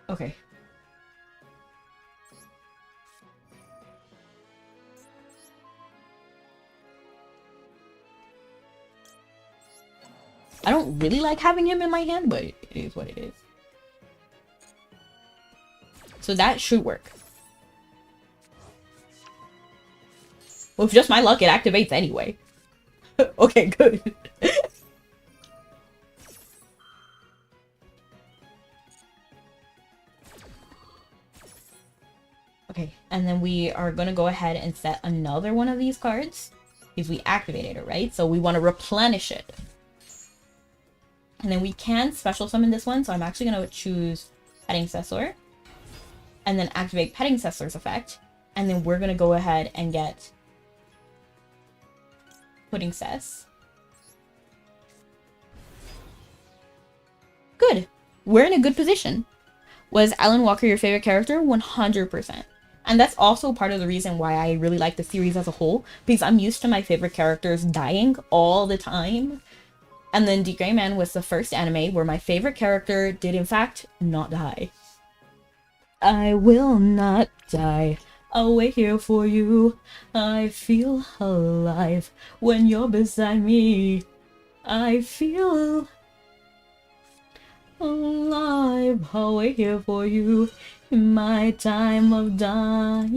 Okay. I don't really like having him in my hand, but it is what it is. So that should work. With just my luck, it activates anyway. Okay, good. Okay, and then we are going to go ahead and set another one of these cards. Because we activated it, right? So we want to replenish it. And then we can special summon this one, so I'm actually going to choose Petting Cessor. And then activate Petting Cessor's effect. And then we're going to go ahead and get Pudding Cess. Good. We're in a good position. Was Alan Walker your favorite character? 100%. And that's also part of the reason why I really like the series as a whole. Because I'm used to my favorite characters dying all the time. And then The Gray Man was the first anime where my favorite character did in fact not die. I will not die. I'll wait here for you. I feel alive when you're beside me. I feel alive. I'll wait here for you in my time of dying.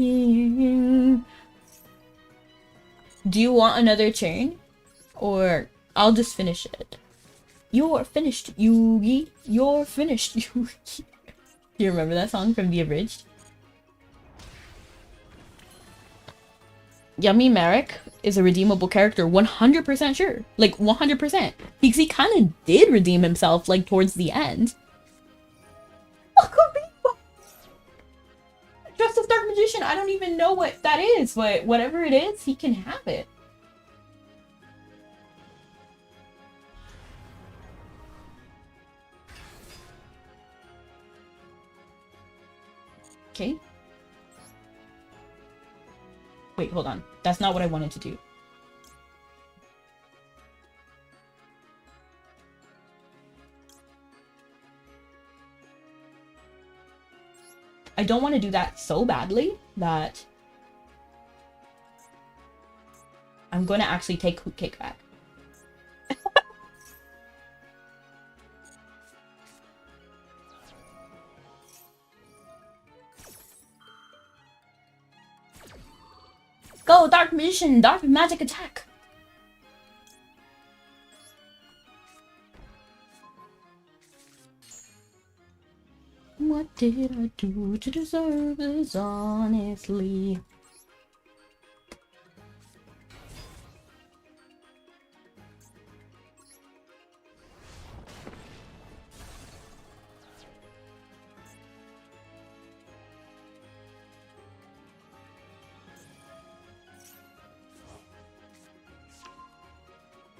Do you want another turn? Or I'll just finish it. You're finished, Yugi. You're finished, Yugi. Do you remember that song from the Abridged? Yummy Merrick is a redeemable character, 100% sure. Like, 100%. Because he kind of did redeem himself, like, towards the end. Justice Dark Magician, I don't even know what that is, but whatever it is, he can have it. Okay. Wait, hold on. That's not what I wanted to do. I don't want to do that so badly that I'm going to actually take Hoot Cake back. Go, Dark Magician! Dark Magic Attack! What did I do to deserve this, honestly?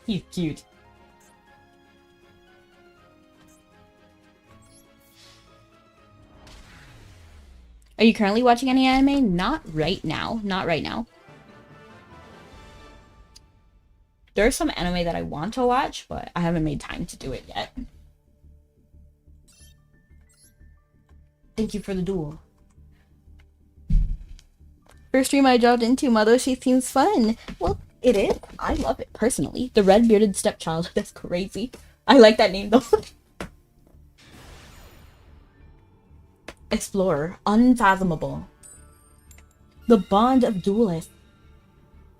He's cute. Are you currently watching any anime? Not right now. Not right now. There's some anime that I want to watch, but I haven't made time to do it yet. Thank you for the duel. First stream I dropped into, madolche seems fun. Well, it is. I love it personally. The red bearded stepchild. That's crazy. I like that name though. Explorer. Unfathomable. The Bond of Duelists.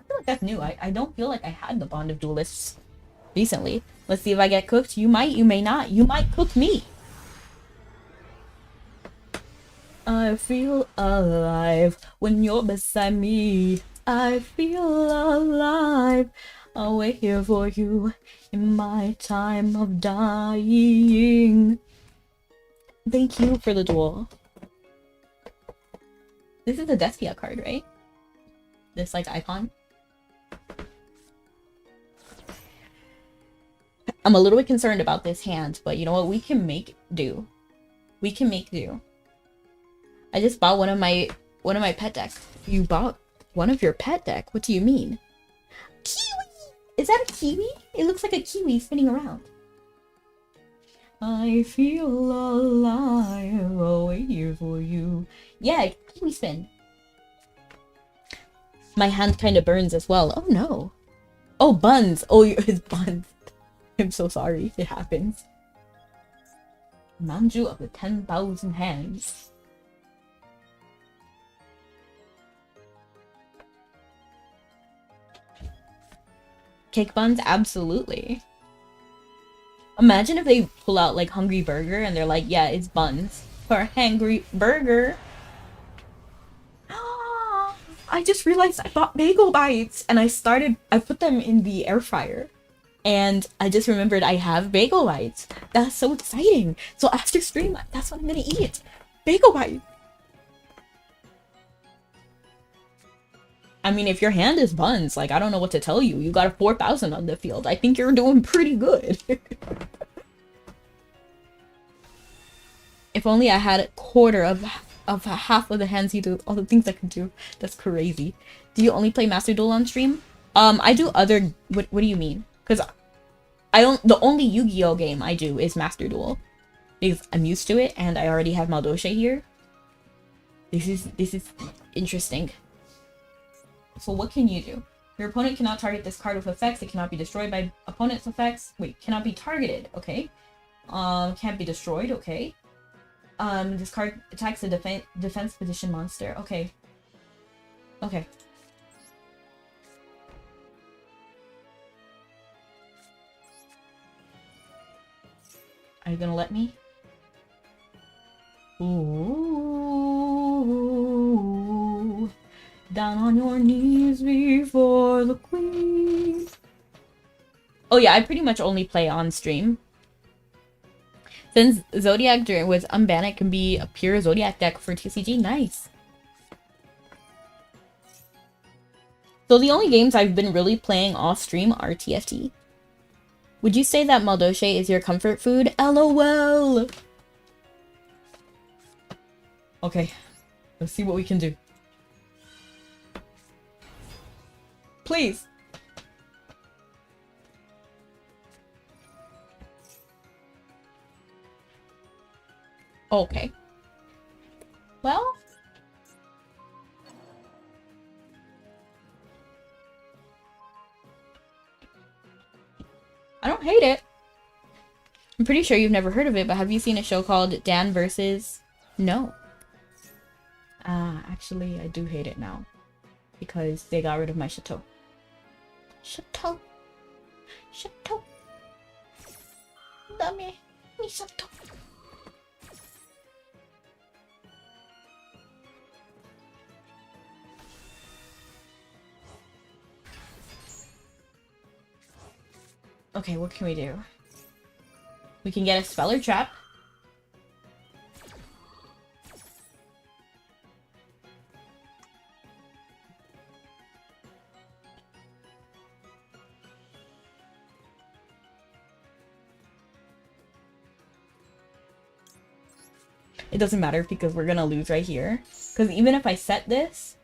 I feel like that's new. I don't feel like I had the Bond of Duelists recently. Let's see if I get cooked. You might, you may not. You might cook me. I feel alive when you're beside me. I feel alive. I'll wait here for you in my time of dying. Thank you for the duel. This is a Despia card, right? This, like, icon. I'm a little bit concerned about this hand, but you know what? We can make do. We can make do. I just bought one of my pet decks. You bought one of your pet deck? What do you mean? Kiwi! Is that a kiwi? It looks like a kiwi spinning around. I feel alive. I'll wait here for you. Yeah, kiwi spin. My hand kind of burns as well. Oh no. Oh, buns. Oh, it's buns. I'm so sorry. It happens. Manju of the 10,000 hands. Cake buns? Absolutely. Imagine if they pull out like Hungry Burger and they're like, yeah, it's buns for Hungry Burger. I just realized I bought bagel bites and I put them in the air fryer. And I just remembered I have bagel bites. That's so exciting. So after stream, that's what I'm gonna eat. Bagel bites. I mean, if your hand is buns, like, I don't know what to tell you. You got a 4,000 on the field. I think you're doing pretty good. If only I had a quarter of half of the hands you do, all the things I can do. That's crazy. Do you only play Master Duel on stream? I do other... What do you mean? Because I don't... The only Yu-Gi-Oh game I do is Master Duel. Because I'm used to it, and I already have madolche here. This is interesting. So what can you do? Your opponent cannot target this card with effects. It cannot be destroyed by opponent's effects. Wait, cannot be targeted. Okay. Can't be destroyed. Okay. This card attacks a defense position monster. Okay. Okay. Are you gonna let me? Ooh, down on your knees before the queen. Oh yeah, I pretty much only play on stream. Since Zodiac was unbanned, it can be a pure Zodiac deck for TCG. Nice. So the only games I've been really playing off stream are TFT. Would you say that madolche is your comfort food? LOL! Okay, let's see what we can do. Please! Okay. Well... I don't hate it. I'm pretty sure you've never heard of it, but have you seen a show called Dan vs. No. Actually, I do hate it now. Because they got rid of my chateau. Chateau. Chateau. Dame mi chateau. Okay, what can we do? We can get a Speller Trap. It doesn't matter because we're gonna lose right here. Because even if I set this,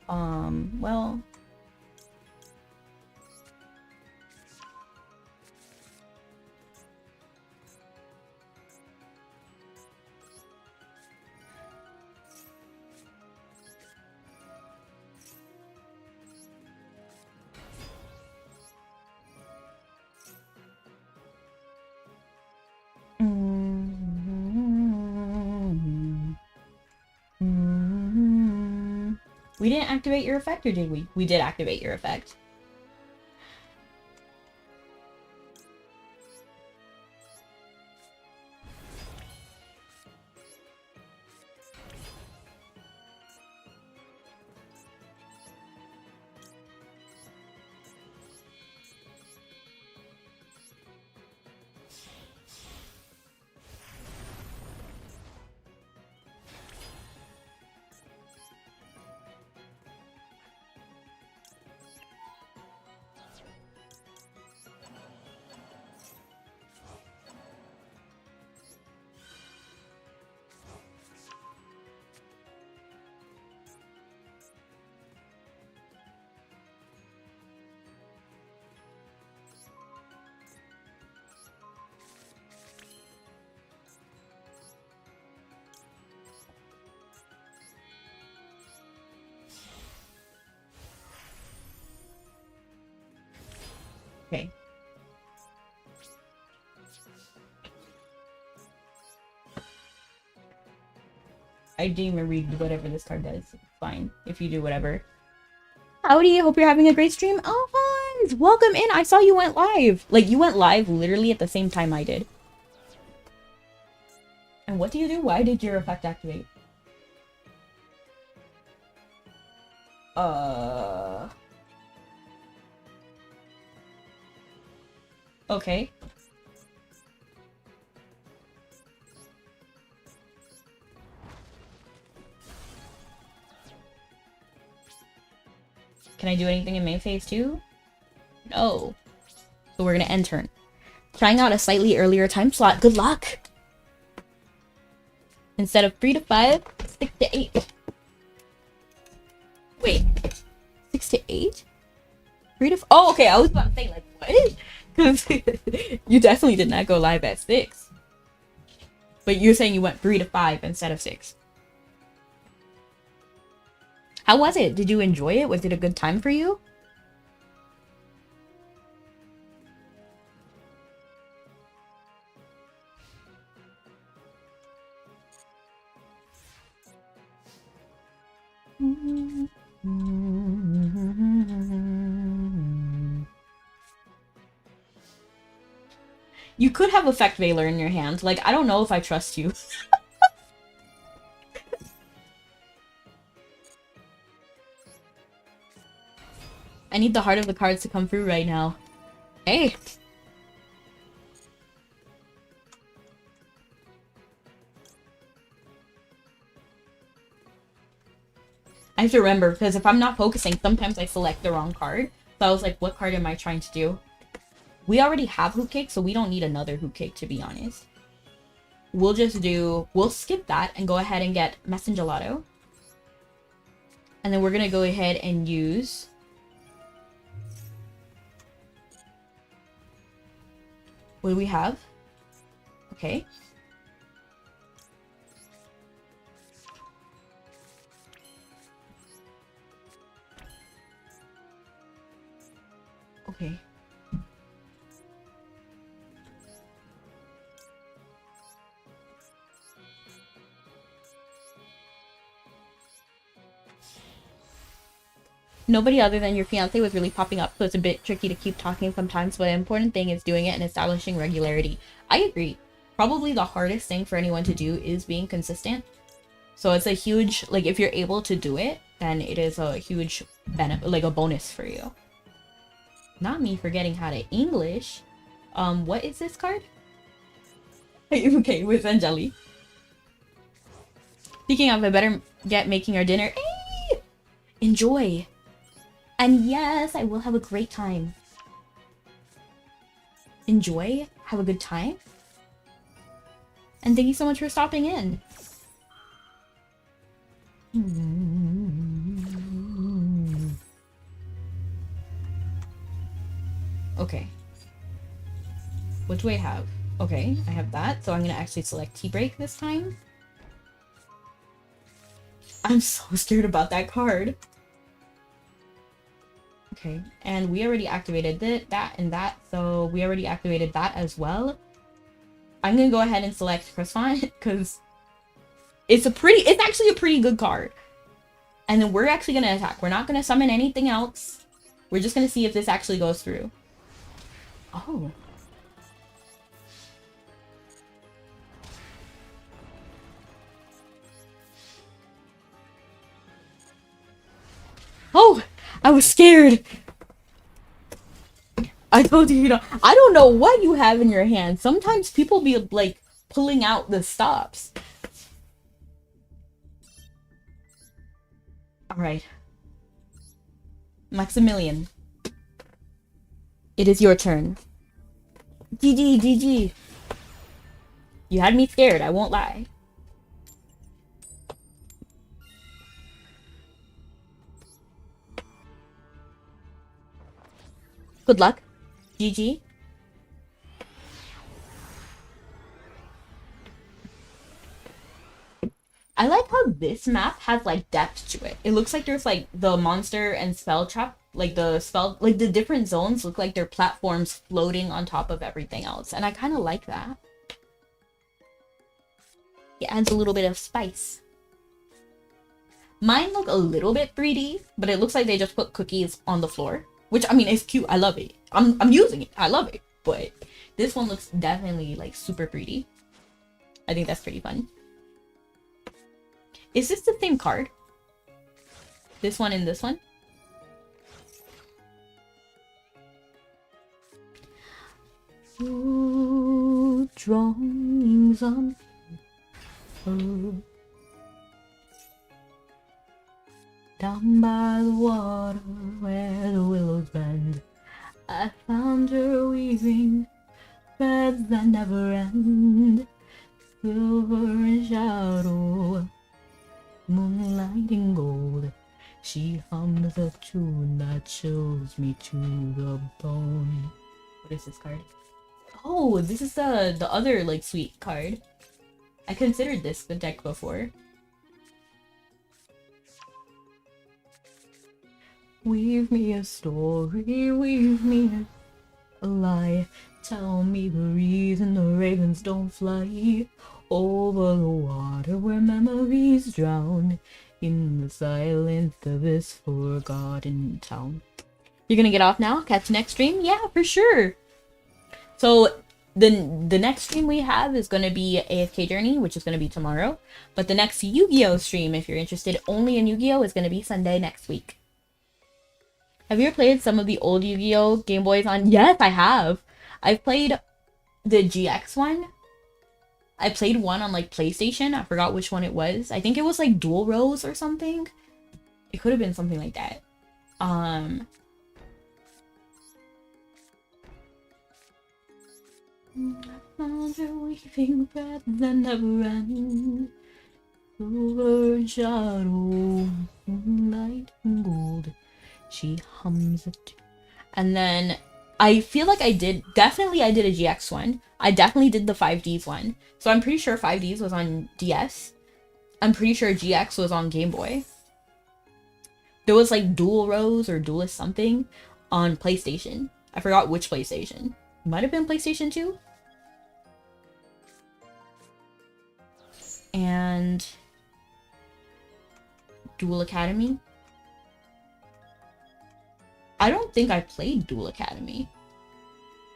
well... We didn't activate your effect, or did we? We did activate your effect. Okay. I didn't even read whatever this card does. It's fine if you do whatever. Howdy, hope you're having a great stream. Alphonse, welcome in. I saw you went live. Like, you went live literally at the same time I did. And what do you do? Why did your effect activate? Okay. Can I do anything in main phase too? No. So we're gonna end turn. Trying out a slightly earlier time slot. Good luck! Instead of 3 to 5, 6 to 8. Wait. 6 to 8? 3 to oh, okay, I was about to say, like, what? Because you definitely did not go live at 6. But you're saying you went 3 to 5 instead of 6. How was it? Did you enjoy it? Was it a good time for you? You could have Effect Veiler in your hand. Like, I don't know if I trust you. I need the heart of the cards to come through right now. Hey! I have to remember, because if I'm not focusing, sometimes I select the wrong card. So I was like, what card am I trying to do? We already have Hoop Cake, so we don't need another Hoop Cake, to be honest. We'll skip that and go ahead and get Messengelato. And then we're gonna go ahead and use... What do we have? Okay. Okay. Nobody other than your fiance was really popping up, so it's a bit tricky to keep talking sometimes, but the important thing is doing it and establishing regularity. I agree. Probably the hardest thing for anyone to do is being consistent. So it's a huge, like, if you're able to do it, then it is a huge benefit, like a bonus for you. Not me forgetting how to English. What is this card? Okay, with Angeli. Speaking of, I better get making our dinner. Hey! Enjoy! And yes, I will have a great time. Enjoy, have a good time. And thank you so much for stopping in. Okay. What do I have? Okay, I have that, so I'm gonna actually select Tea Break this time. I'm so scared about that card. Okay, and we already activated that and that, so we already activated that as well. I'm gonna go ahead and select Croissant, because it's actually a pretty good card. And then we're actually gonna attack. We're not gonna summon anything else. We're just gonna see if this actually goes through. Oh. Oh! I was scared! I told you, I don't know what you have in your hand. Sometimes people be, like, pulling out the stops. Alright. Maximilian. It is your turn. GG, GG. You had me scared, I won't lie. Good luck. GG. I like how this map has like depth to it. It looks like there's like the monster and spell trap, like the different zones look like they're platforms floating on top of everything else. And I kind of like that. It adds a little bit of spice. Mine look a little bit 3D, but it looks like they just put cookies on the floor. Which, I mean, it's cute. I love it. I'm using it. I love it. But this one looks definitely, like, super 3D. I think that's pretty fun. Is this the same card? This one and this one? Ooh, drawings on paper. Down by the water where the willows bend, I found her weaving threads that never end. Silver and shadow, moonlight and gold. She hums a tune that chills me to the bone. What is this card? Oh, this is the other like sweet card. I considered this the deck before. Weave me a story, weave me a lie. Tell me the reason the ravens don't fly over the water where memories drown in the silence of this forgotten town. You're gonna get off now? Catch you next stream? Yeah, for sure. So the next stream we have is going to be AFK Journey, which is going to be tomorrow. But the next Yu-Gi-Oh stream, if you're interested only in Yu-Gi-Oh, is going to be Sunday next week. Have you ever played some of the old Yu-Gi-Oh Game Boys on? Yes, I have. I've played the GX one. I played one on like PlayStation. I forgot which one it was. I think it was like Dual Rose or something. It could have been something like that. Weaving threads that never end, over shadow, light and gold. She hums it. And then I feel like I did a GX one. I definitely did the 5Ds one. So I'm pretty sure 5Ds was on DS. I'm pretty sure GX was on Game Boy. There was like Dual Rose or Duelist something on PlayStation. I forgot which PlayStation. Might have been PlayStation 2. And Duel Academy. I don't think I played Duel Academy.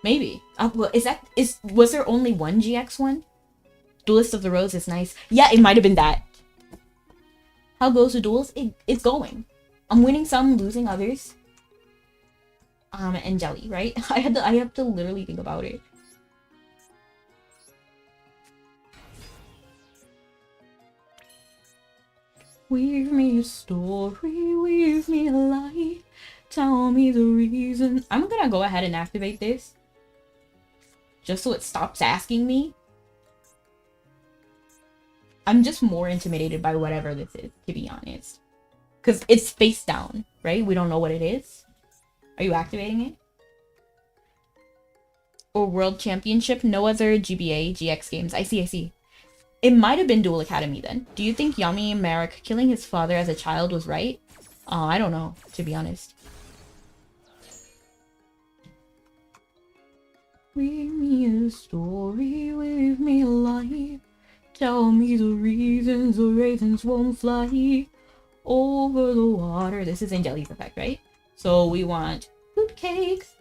Maybe. Was there only one GX one? Duelist of the Rose is nice. Yeah, it might have been that. How goes the duels? It's going. I'm winning some, losing others. And Jelly, right? I have to literally think about it. Weave me a story, weave me a lie. Tell me the reason. I'm gonna go ahead and activate this. Just so it stops asking me. I'm just more intimidated by whatever this is, to be honest. Because it's face down, right? We don't know what it is. Are you activating it? Or World Championship? No other GBA, GX games. I see. It might have been Duel Academy then. Do you think Yami Merrick killing his father as a child was right? I don't know, to be honest. Read me a story, weave me a lie. Tell me the reasons the raisins won't fly over the water. This is Angeli's effect, right? So we want fruitcakes.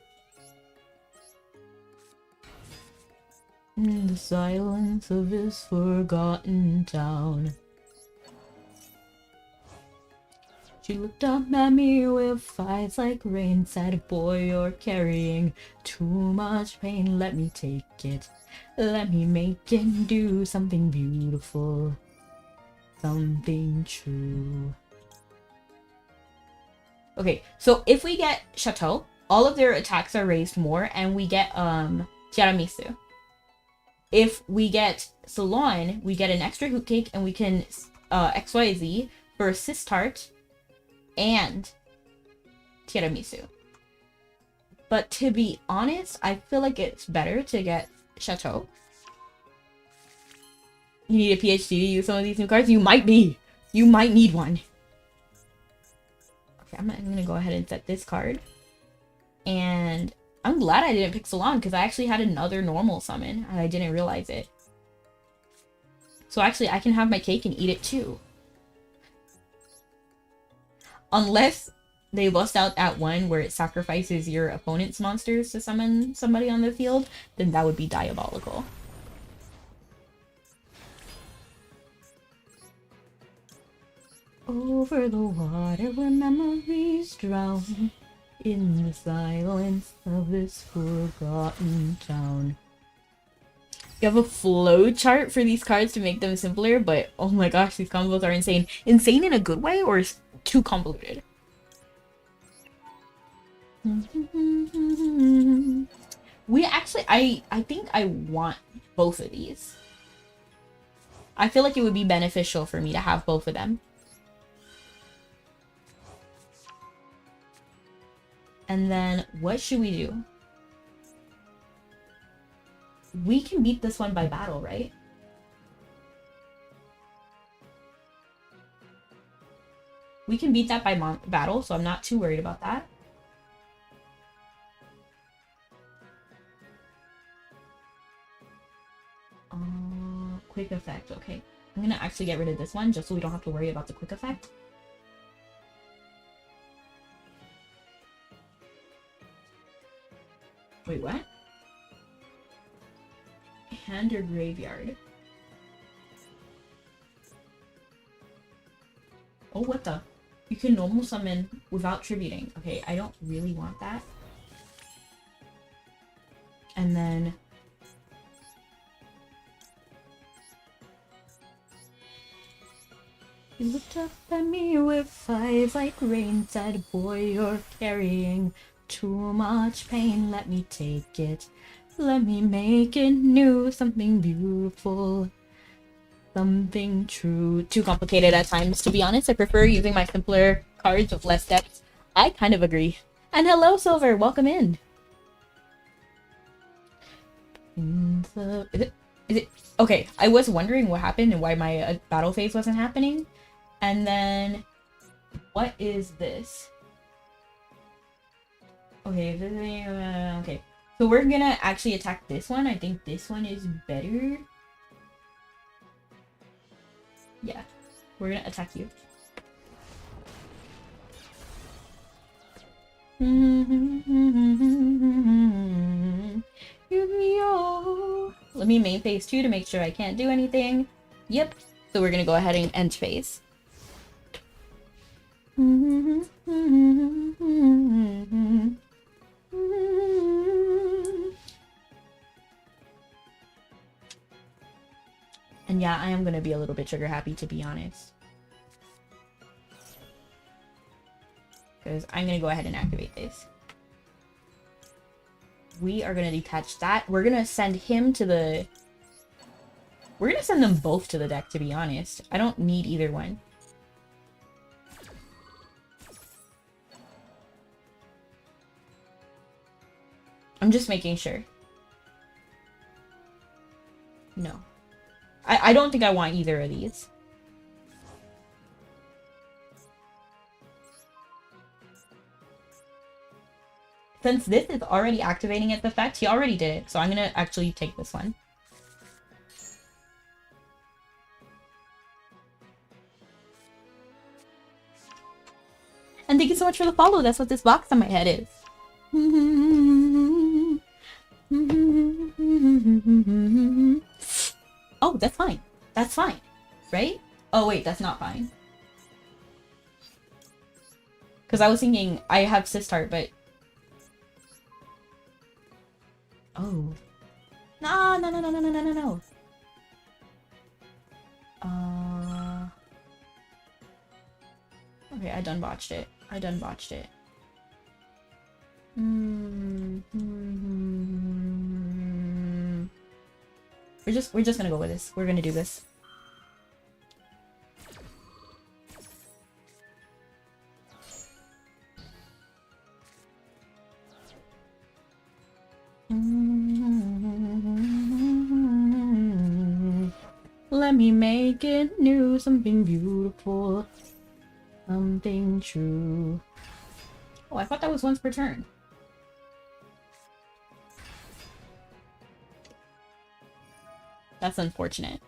In the silence of this forgotten town. She looked up at me with eyes like rain. Said, boy, you're carrying too much pain. Let me take it. Let me make it do something beautiful. Something true. Okay, so if we get Chateau, all of their attacks are raised more, and we get Tiramisu. If we get Salon, we get an extra hoot cake, and we can XYZ for Sistart and Tiramisu. But to be honest, I feel like it's better to get Chateau. You need a PhD to use some of these new cards? You might be. You might need one. Okay, I'm gonna go ahead and set this card. And I'm glad I didn't pick Salon, because I actually had another normal summon, and I didn't realize it. So actually, I can have my cake and eat it too. Unless they bust out at one where it sacrifices your opponent's monsters to summon somebody on the field, then that would be diabolical. Over the water where memories drown, in the silence of this forgotten town. You have a flow chart for these cards to make them simpler, but oh my gosh, these combos are insane. Insane in a good way, or too convoluted? We actually, I think I want both of these. I feel like it would be beneficial for me to have both of them. And then, what should we do? We can beat this one by battle, right? We can beat that by battle, so I'm not too worried about that. Quick effect, okay. I'm gonna actually get rid of this one, just so we don't have to worry about the quick effect. Wait, what? hand or graveyard. Oh, what the? You can normal summon without tributing. Okay, I don't really want that. And then... You looked up at me with eyes like rain, said, boy, you're carrying too much pain. Let me take it. Let me make it new. Something beautiful. Something true. Too complicated at times, to be honest. I prefer using my simpler cards with less depth. I kind of agree. And hello, Silver. Welcome in. Is it? Okay, I was wondering what happened and why my battle phase wasn't happening. And then, what is this? Okay, okay. So we're gonna actually attack this one. I think this one is better. Yeah, we're gonna attack you. Let me main phase 2 to make sure I can't do anything. Yep. So we're gonna go ahead and end phase. And yeah, I am gonna be a little bit trigger happy, to be honest. Because I'm gonna go ahead and activate this. We are gonna detach that. We're gonna send him to the... We're gonna send them both to the deck, to be honest. I don't need either one. I'm just making sure. No. I don't think I want either of these. Since this is already activating its effect, he already did it. So I'm gonna actually take this one. And thank you so much for the follow. That's what this box on my head is. Oh, that's fine. That's fine. Right? Oh, wait, that's not fine. Because I was thinking I have Sistart, but... Oh. No, no, no, no, no, no, no, no, no. Okay, I done botched it. I done botched it. We're just gonna go with this. We're gonna do this. Let me make it new, something beautiful, something true. Oh, I thought that was once per turn. That's unfortunate.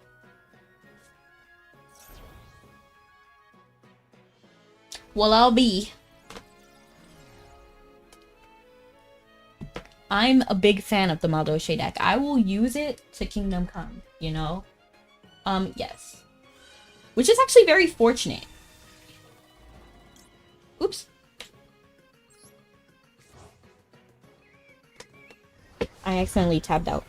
Well, I'll be. I'm a big fan of the madolche deck. I will use it to Kingdom Come, you know? Yes. Which is actually very fortunate. Oops. I accidentally tabbed out.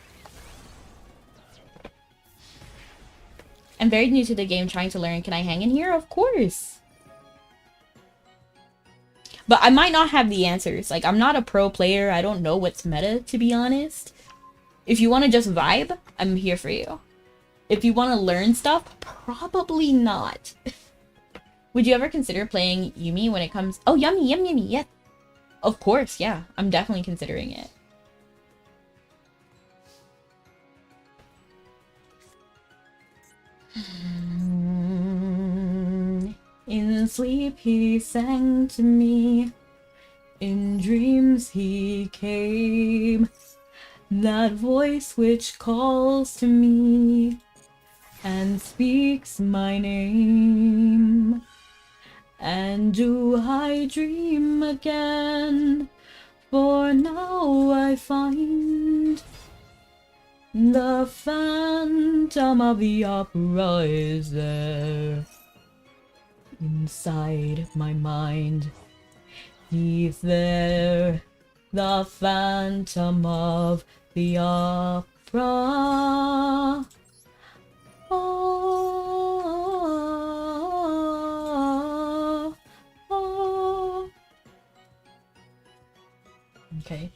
I'm very new to the game, trying to learn. Can I hang in here? Of course. But I might not have the answers. Like, I'm not a pro player. I don't know what's meta, to be honest. If you want to just vibe, I'm here for you. If you want to learn stuff, probably not. Would you ever consider playing Yuumi when it comes... Oh, yummy, yummy, yummy, yeah. Of course, yeah. I'm definitely considering it. In sleep he sang to me, in dreams he came, that voice which calls to me and speaks my name. And do I dream again? For now I find The Phantom of the Opera is there. Inside my mind, he's there. The Phantom of the Opera. Oh, oh. Okay.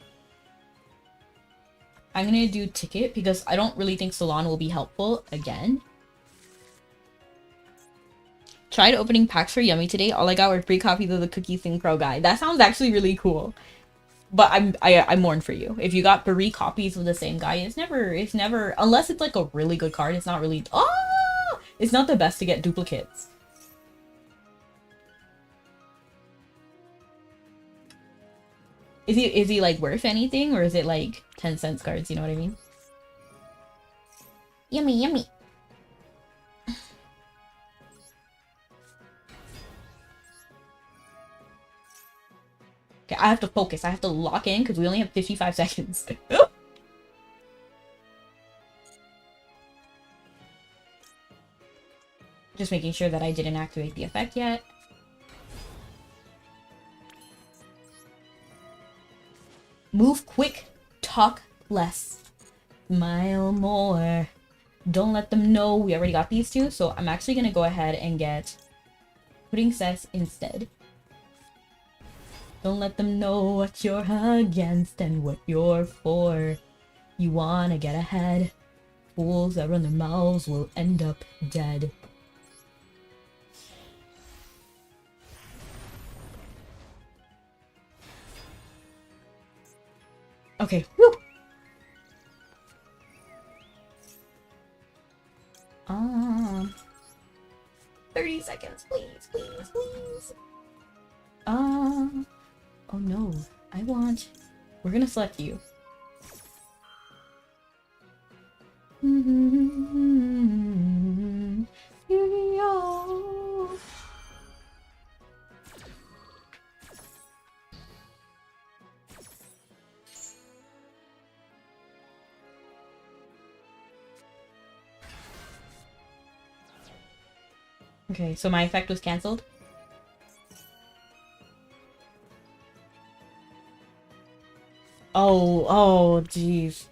I'm gonna do ticket because I don't really think Salon will be helpful again. Tried opening packs for Yummy today. All I got were 3 copies of the Cookie Synchro guide. That sounds actually really cool. But I mourn for you. If you got 3 copies of the same guy, it's never unless it's like a really good card, it's not really it's not the best to get duplicates. Is he like worth anything, or is it like 10-cent cards, you know what I mean? Yummy, yummy. Okay, I have to focus. I have to lock in because we only have 55 seconds. Just making sure that I didn't activate the effect yet. Move quick, talk less. Smile more. Don't let them know. We already got these 2, so I'm actually going to go ahead and get Pudding Cess instead. Don't let them know what you're against and what you're for. You wanna get ahead. Fools that run their mouths will end up dead. Okay, whew! 30 seconds, please, please, please. Oh no, we're gonna select you. Okay, so my effect was cancelled. Oh, jeez.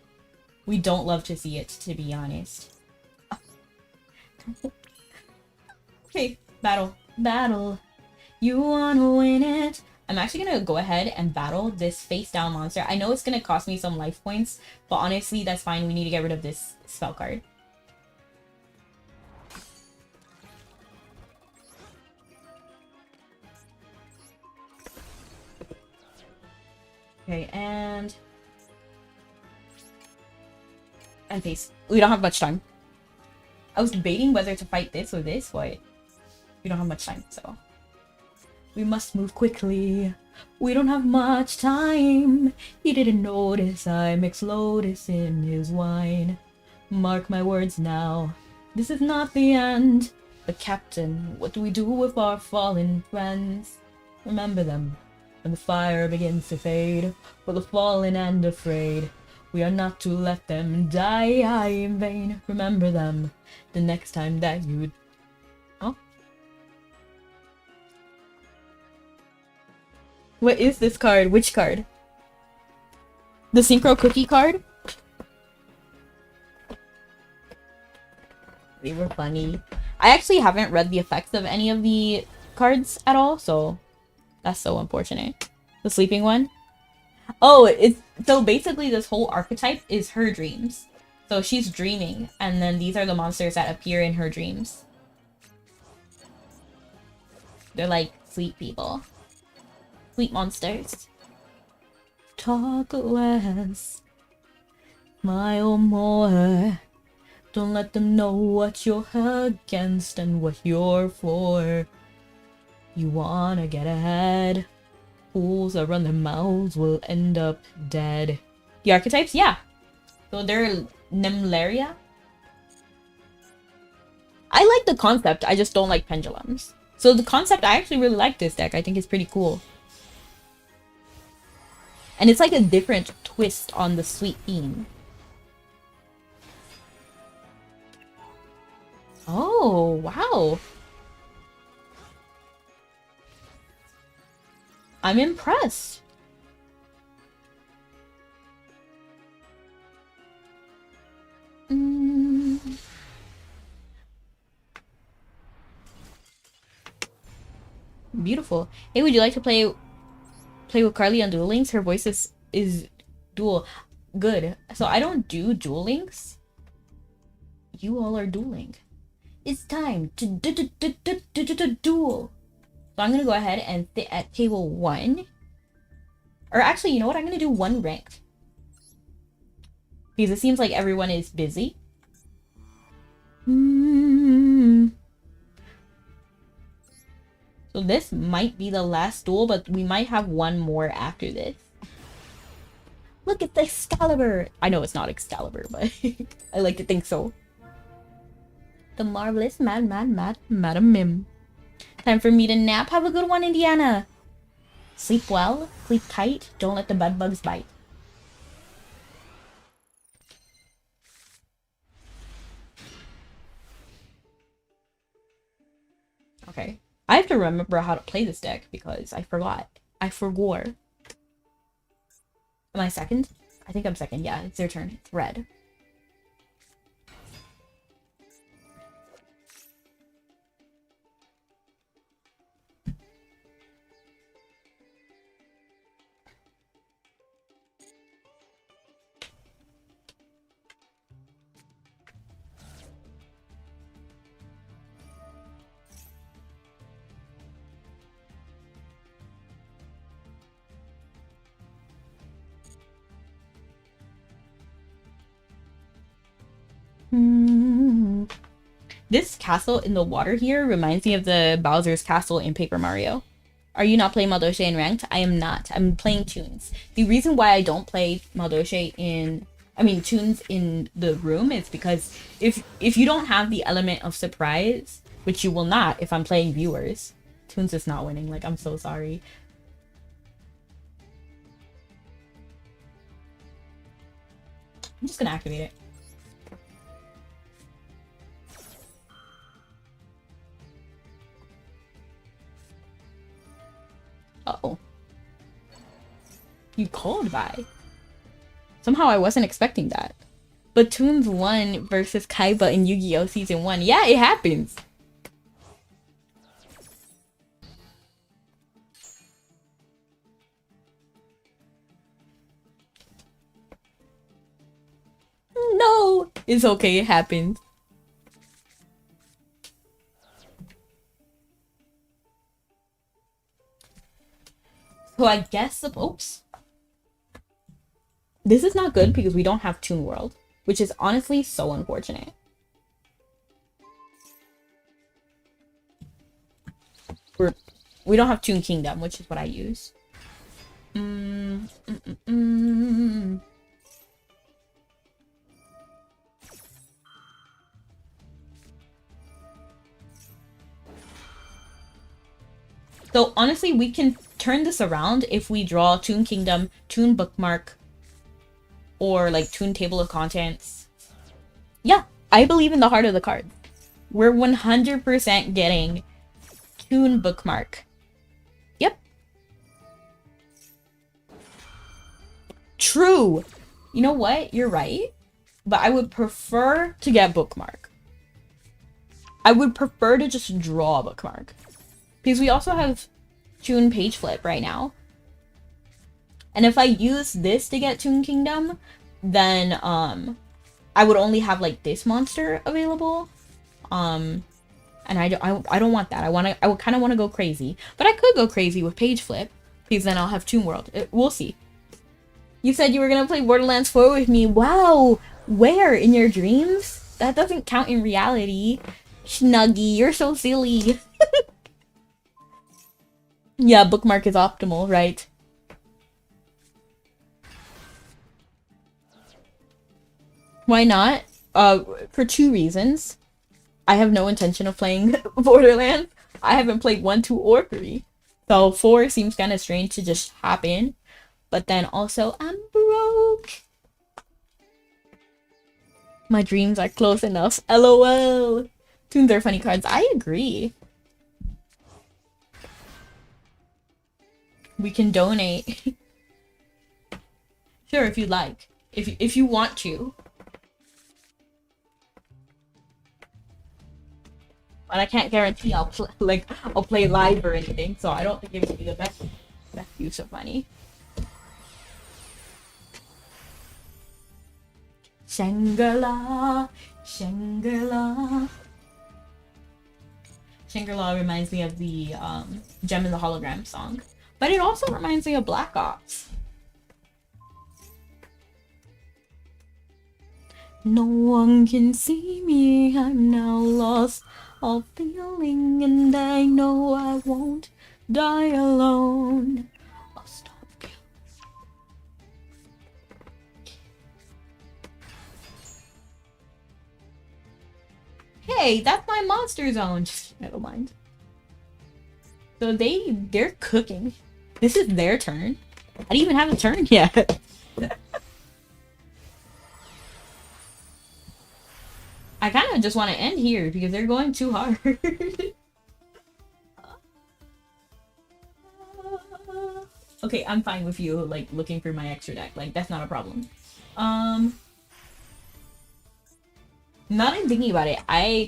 We don't love to see it, to be honest. Okay, battle. Battle. You wanna win it. I'm actually gonna go ahead and battle this face-down monster. I know it's gonna cost me some life points, but honestly, that's fine. We need to get rid of this spell card. Okay, and face. We don't have much time. I was debating whether to fight this or this, but we don't have much time, so we must move quickly. We don't have much time. He didn't notice I mixed Lotus in his wine. Mark my words now. This is not the end. But Captain, what do we do with our fallen friends? Remember them when the fire begins to fade. For the fallen and afraid, we are not to let them die in vain. Remember them the next time that you... Oh? What is this card? Which card? The Synchro Cookie card? They were funny. I actually haven't read the effects of any of the cards at all, so that's so unfortunate. The sleeping one? Oh, it's so basically this whole archetype is her dreams. So she's dreaming, and then these are the monsters that appear in her dreams. They're like sweet people. Sweet monsters. Talk less. Smile more. Don't let them know what you're against and what you're for. You wanna get ahead. Fools that run their mouths will end up dead. The archetypes? Yeah. So they're Nemlaria. I like the concept, I just don't like pendulums. So the concept, I actually really like this deck. I think it's pretty cool. And it's like a different twist on the sweet theme. Oh, wow. I'm impressed. Beautiful. Hey, would you like to play with Carly on Duel Links? Her voice is dual. Good. So I don't do Duel Links. You all are dueling. It's time to duel. So I'm gonna go ahead and sit at table 1. Or actually, you know what? I'm gonna do 1 ranked. Because it seems like everyone is busy. So this might be the last duel, but we might have 1 more after this. Look at the Excalibur! I know it's not Excalibur, but I like to think so. The marvelous Madam Mim. Time for me to nap. Have a good one, Indiana. Sleep well, sleep tight, don't let the bed bugs bite. Okay. I have to remember how to play this deck because I forgot. I forgot. Am I second? I think I'm second. Yeah, it's their turn. It's red. This castle in the water here reminds me of the Bowser's castle in Paper Mario. Are you not playing madolche in ranked? I am not. I'm playing tunes. The reason why I don't play madolche tunes in the room is because if you don't have the element of surprise, which you will not if I'm playing viewers, tunes is not winning. Like, I'm so sorry. I'm just gonna activate it. Uh-oh. You called by. Somehow I wasn't expecting that. But Toons won versus Kaiba in Yu-Gi-Oh! Season 1. Yeah, it happens. No! It's okay, it happens. So I guess oops. This is not good because we don't have Toon World, which is honestly so unfortunate. We don't have Toon Kingdom, which is what I use. So honestly, we can turn this around if we draw Toon Kingdom, Toon Bookmark, or like Toon Table of Contents. Yeah, I believe in the heart of the card. We're 100% getting Toon Bookmark. Yep. True. You know what? You're right. But I would prefer to get Bookmark. I would prefer to just draw a Bookmark. Because we also have Toon Page Flip right now. And if I use this to get Toon Kingdom, then I would only have like this monster available. And I don't want that. I would kind of want to go crazy. But I could go crazy with Page Flip, because then I'll have Toon World. We'll see. You said you were going to play Borderlands 4 with me. Wow! Where? In your dreams? That doesn't count in reality. Snuggy, you're so silly. Yeah, Bookmark is optimal, right? Why not? For 2 reasons. I have no intention of playing Borderlands. I haven't played 1, 2, or 3. So 4 seems kind of strange to just hop in. But then also, I'm broke. My dreams are close enough. LOL. Tunes are funny cards. I agree. We can donate. Sure, if you'd like. If you want to. But I can't guarantee I'll play live or anything, so I don't think it would be the best use of money. Shangri-La, Shangri-La. Shangri-La reminds me of the Gem and the Hologram song. But it also reminds me of Black Ops. No one can see me, I'm now lost all feeling, and I know I won't die alone. I'll stop. Hey, that's my monster zone. Just never mind. So they're cooking. This is their turn. I didn't even have a turn yet. I kind of just want to end here because they're going too hard. Okay, I'm fine with you like looking for my extra deck. Like that's not a problem. Now that I'm thinking about it,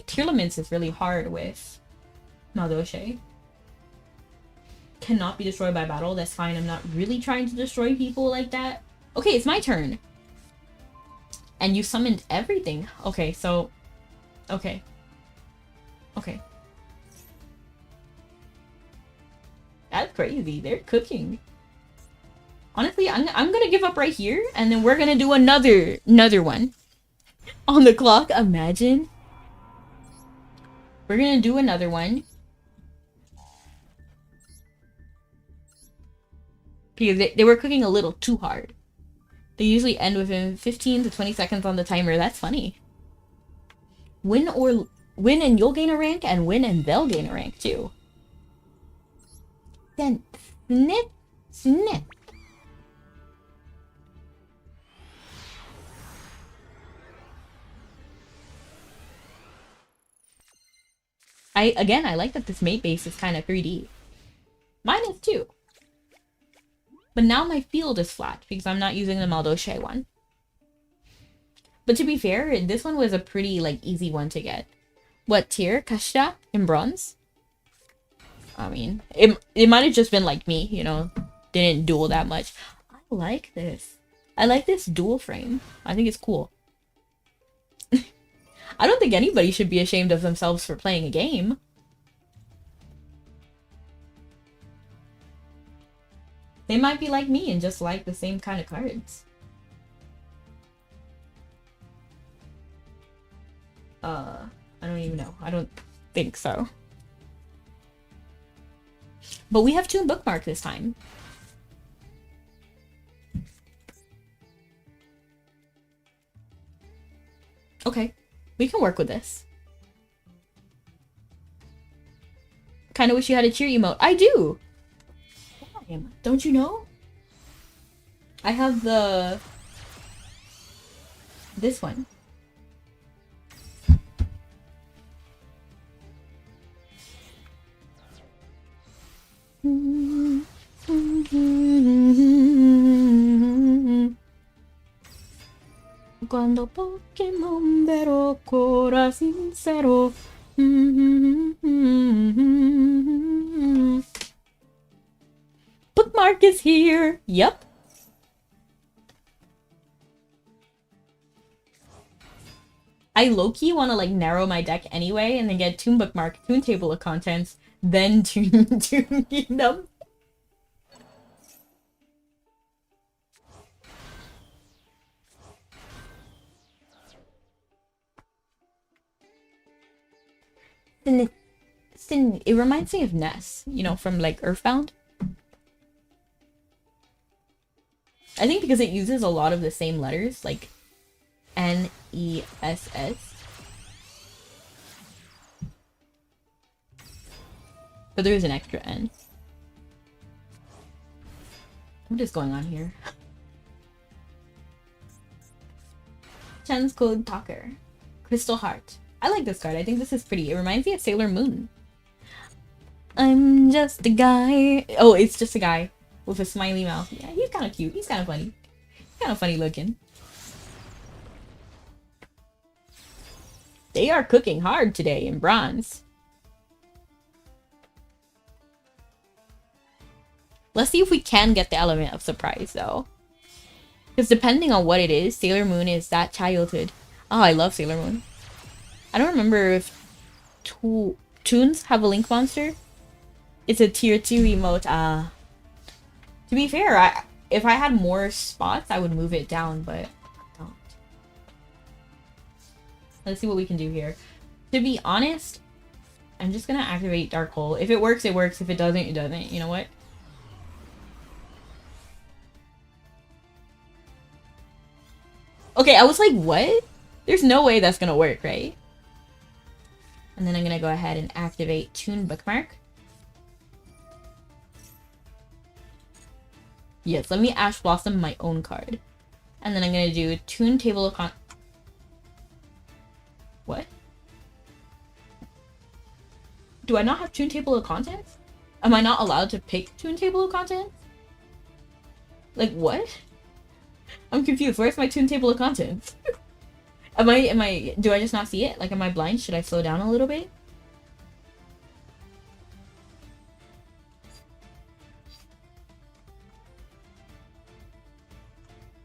Tier Laments is really hard with Madolche. Cannot be destroyed by battle. That's fine. I'm not really trying to destroy people like that. Okay, it's my turn. And you summoned everything. Okay, so... Okay. Okay. That's crazy. They're cooking. Honestly, I'm gonna give up right here, and then we're gonna do another one. On the clock, imagine. We're gonna do another one. Because they were cooking a little too hard. They usually end within 15 to 20 seconds on the timer. That's funny. Win and you'll gain a rank, and win and they'll gain a rank too. Then snip, snip. I like that this mate base is kind of 3D. Mine is too. But now my field is flat because I'm not using the madolche one. But to be fair, this one was a pretty like easy one to get. What tier? Kashta in bronze? I mean, it might have just been like me, you know, didn't duel that much. I like this. I like this dual frame. I think it's cool. I don't think anybody should be ashamed of themselves for playing a game. They might be like me and just like the same kind of cards. I don't even know. I don't think so. But we have Toon Bookmark this time. Okay. We can work with this. Kind of wish you had a cheer emote. I do! Don't you know? I have this one. Cuando Pokémon vero cora sincero. Bookmark is here. Yep. I low-key want to like narrow my deck anyway and then get Toon Bookmark, Toon Table of Contents, then Toon Kingdom. It reminds me of Ness, you know, from like Earthbound. I think because it uses a lot of the same letters, like N-E-S-S. But there is an extra N. What is going on here? Chen's Code Talker. Crystal Heart. I like this card. I think this is pretty. It reminds me of Sailor Moon. I'm just a guy. Oh, it's just a guy with a smiley mouth. Yeah, he's kind of cute. He's kind of funny. Kind of funny looking. They are cooking hard today in bronze. Let's see if we can get the element of surprise, though. Because depending on what it is, Sailor Moon is that childhood. Oh, I love Sailor Moon. I don't remember if Toons have a Link monster. It's a tier 2 emote. To be fair, if I had more spots, I would move it down, but I don't. Let's see what we can do here. To be honest, I'm just gonna activate Dark Hole. If it works, it works. If it doesn't, it doesn't. You know what? Okay, I was like, what? There's no way that's gonna work, right? And then I'm gonna go ahead and activate Toon Bookmark. Yes, let me Ash Blossom my own card. And then I'm gonna do Toon Table of What? Do I not have Toon Table of Contents? Am I not allowed to pick Toon Table of Contents? Like, what? I'm confused. Where's my Toon Table of Contents? Do I just not see it? Like, am I blind? Should I slow down a little bit?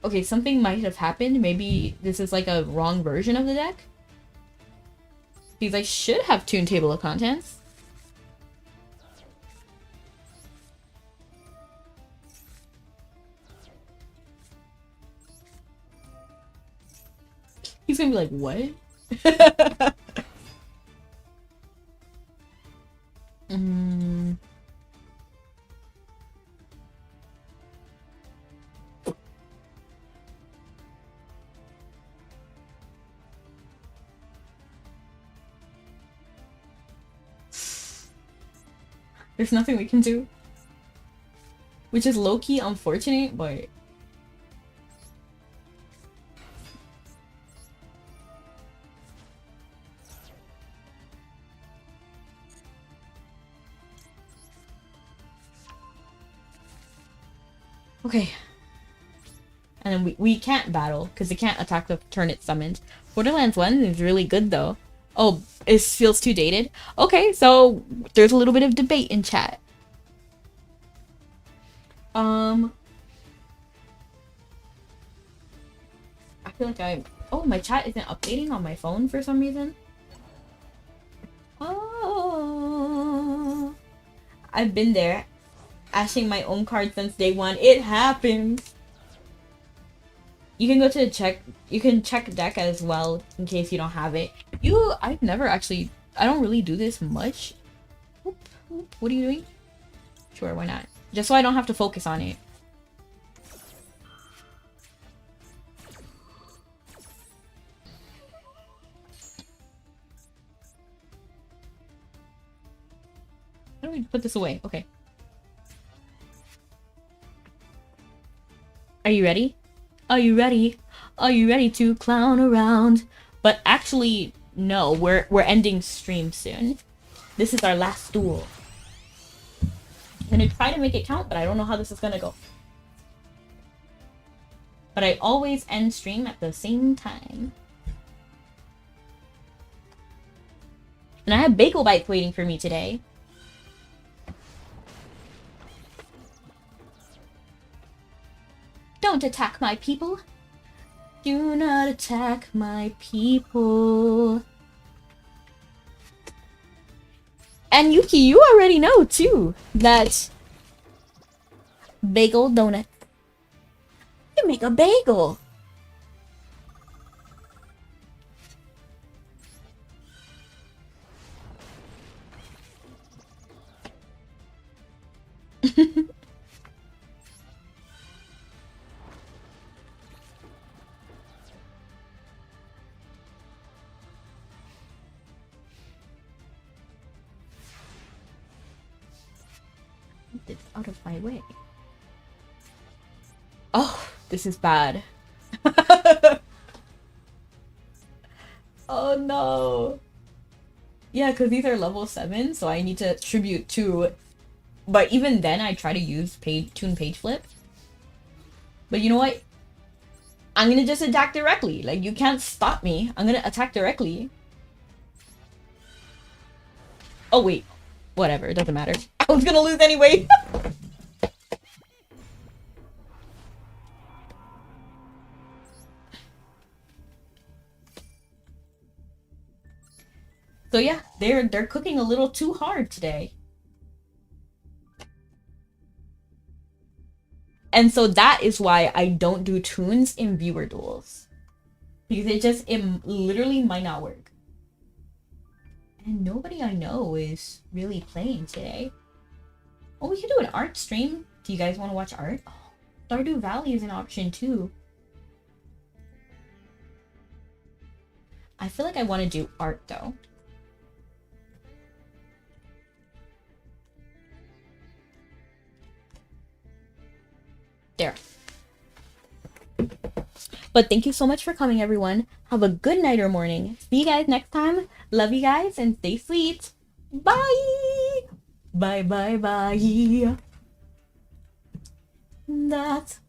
Okay, something might have happened. Maybe this is like a wrong version of the deck. Because I should have Toon Table of Contents. He's gonna be like, what? There's nothing we can do. Which is low-key unfortunate, but... Okay. And then we can't battle, because it can't attack the turn it's summoned. Borderlands 1 is really good, though. Oh, it feels too dated? Okay, so there's a little bit of debate in chat. I feel like oh, my chat isn't updating on my phone for some reason. Oh, I've been there. Ashing my own card since day one. It happens. You can go to you can check deck as well in case you don't have it. I've never actually, I don't really do this much. Oop, oop. What are you doing? Sure, why not? Just so I don't have to focus on it. How do we put this away? Okay. Are you ready? Are you ready? Are you ready to clown around? But actually, no, we're ending stream soon. This is our last duel. I'm gonna try to make it count, but I don't know how this is gonna go. But I always end stream at the same time. And I have bagel bites waiting for me today. Don't attack my people. Do not attack my people. And Yuki, you already know too that bagel donut. You make a bagel. It's out of my way. Oh, this is bad. Oh no. Yeah, because these are level 7, so I need to tribute 2. But even then, I try to use tune page flip. But you know what? I'm gonna just attack directly. Like, you can't stop me. I'm gonna attack directly. Oh, wait. Whatever, it doesn't matter. I was gonna lose anyway. So yeah, they're cooking a little too hard today. And so that is why I don't do tunes in viewer duels. Because it literally might not work. And nobody I know is really playing today. Oh, we could do an art stream. Do you guys want to watch art? Oh, Stardew Valley is an option too. I feel like I want to do art though. There. But thank you so much for coming, everyone. Have a good night or morning. See you guys next time. Love you guys and stay sweet. Bye. Bye, bye, bye. That's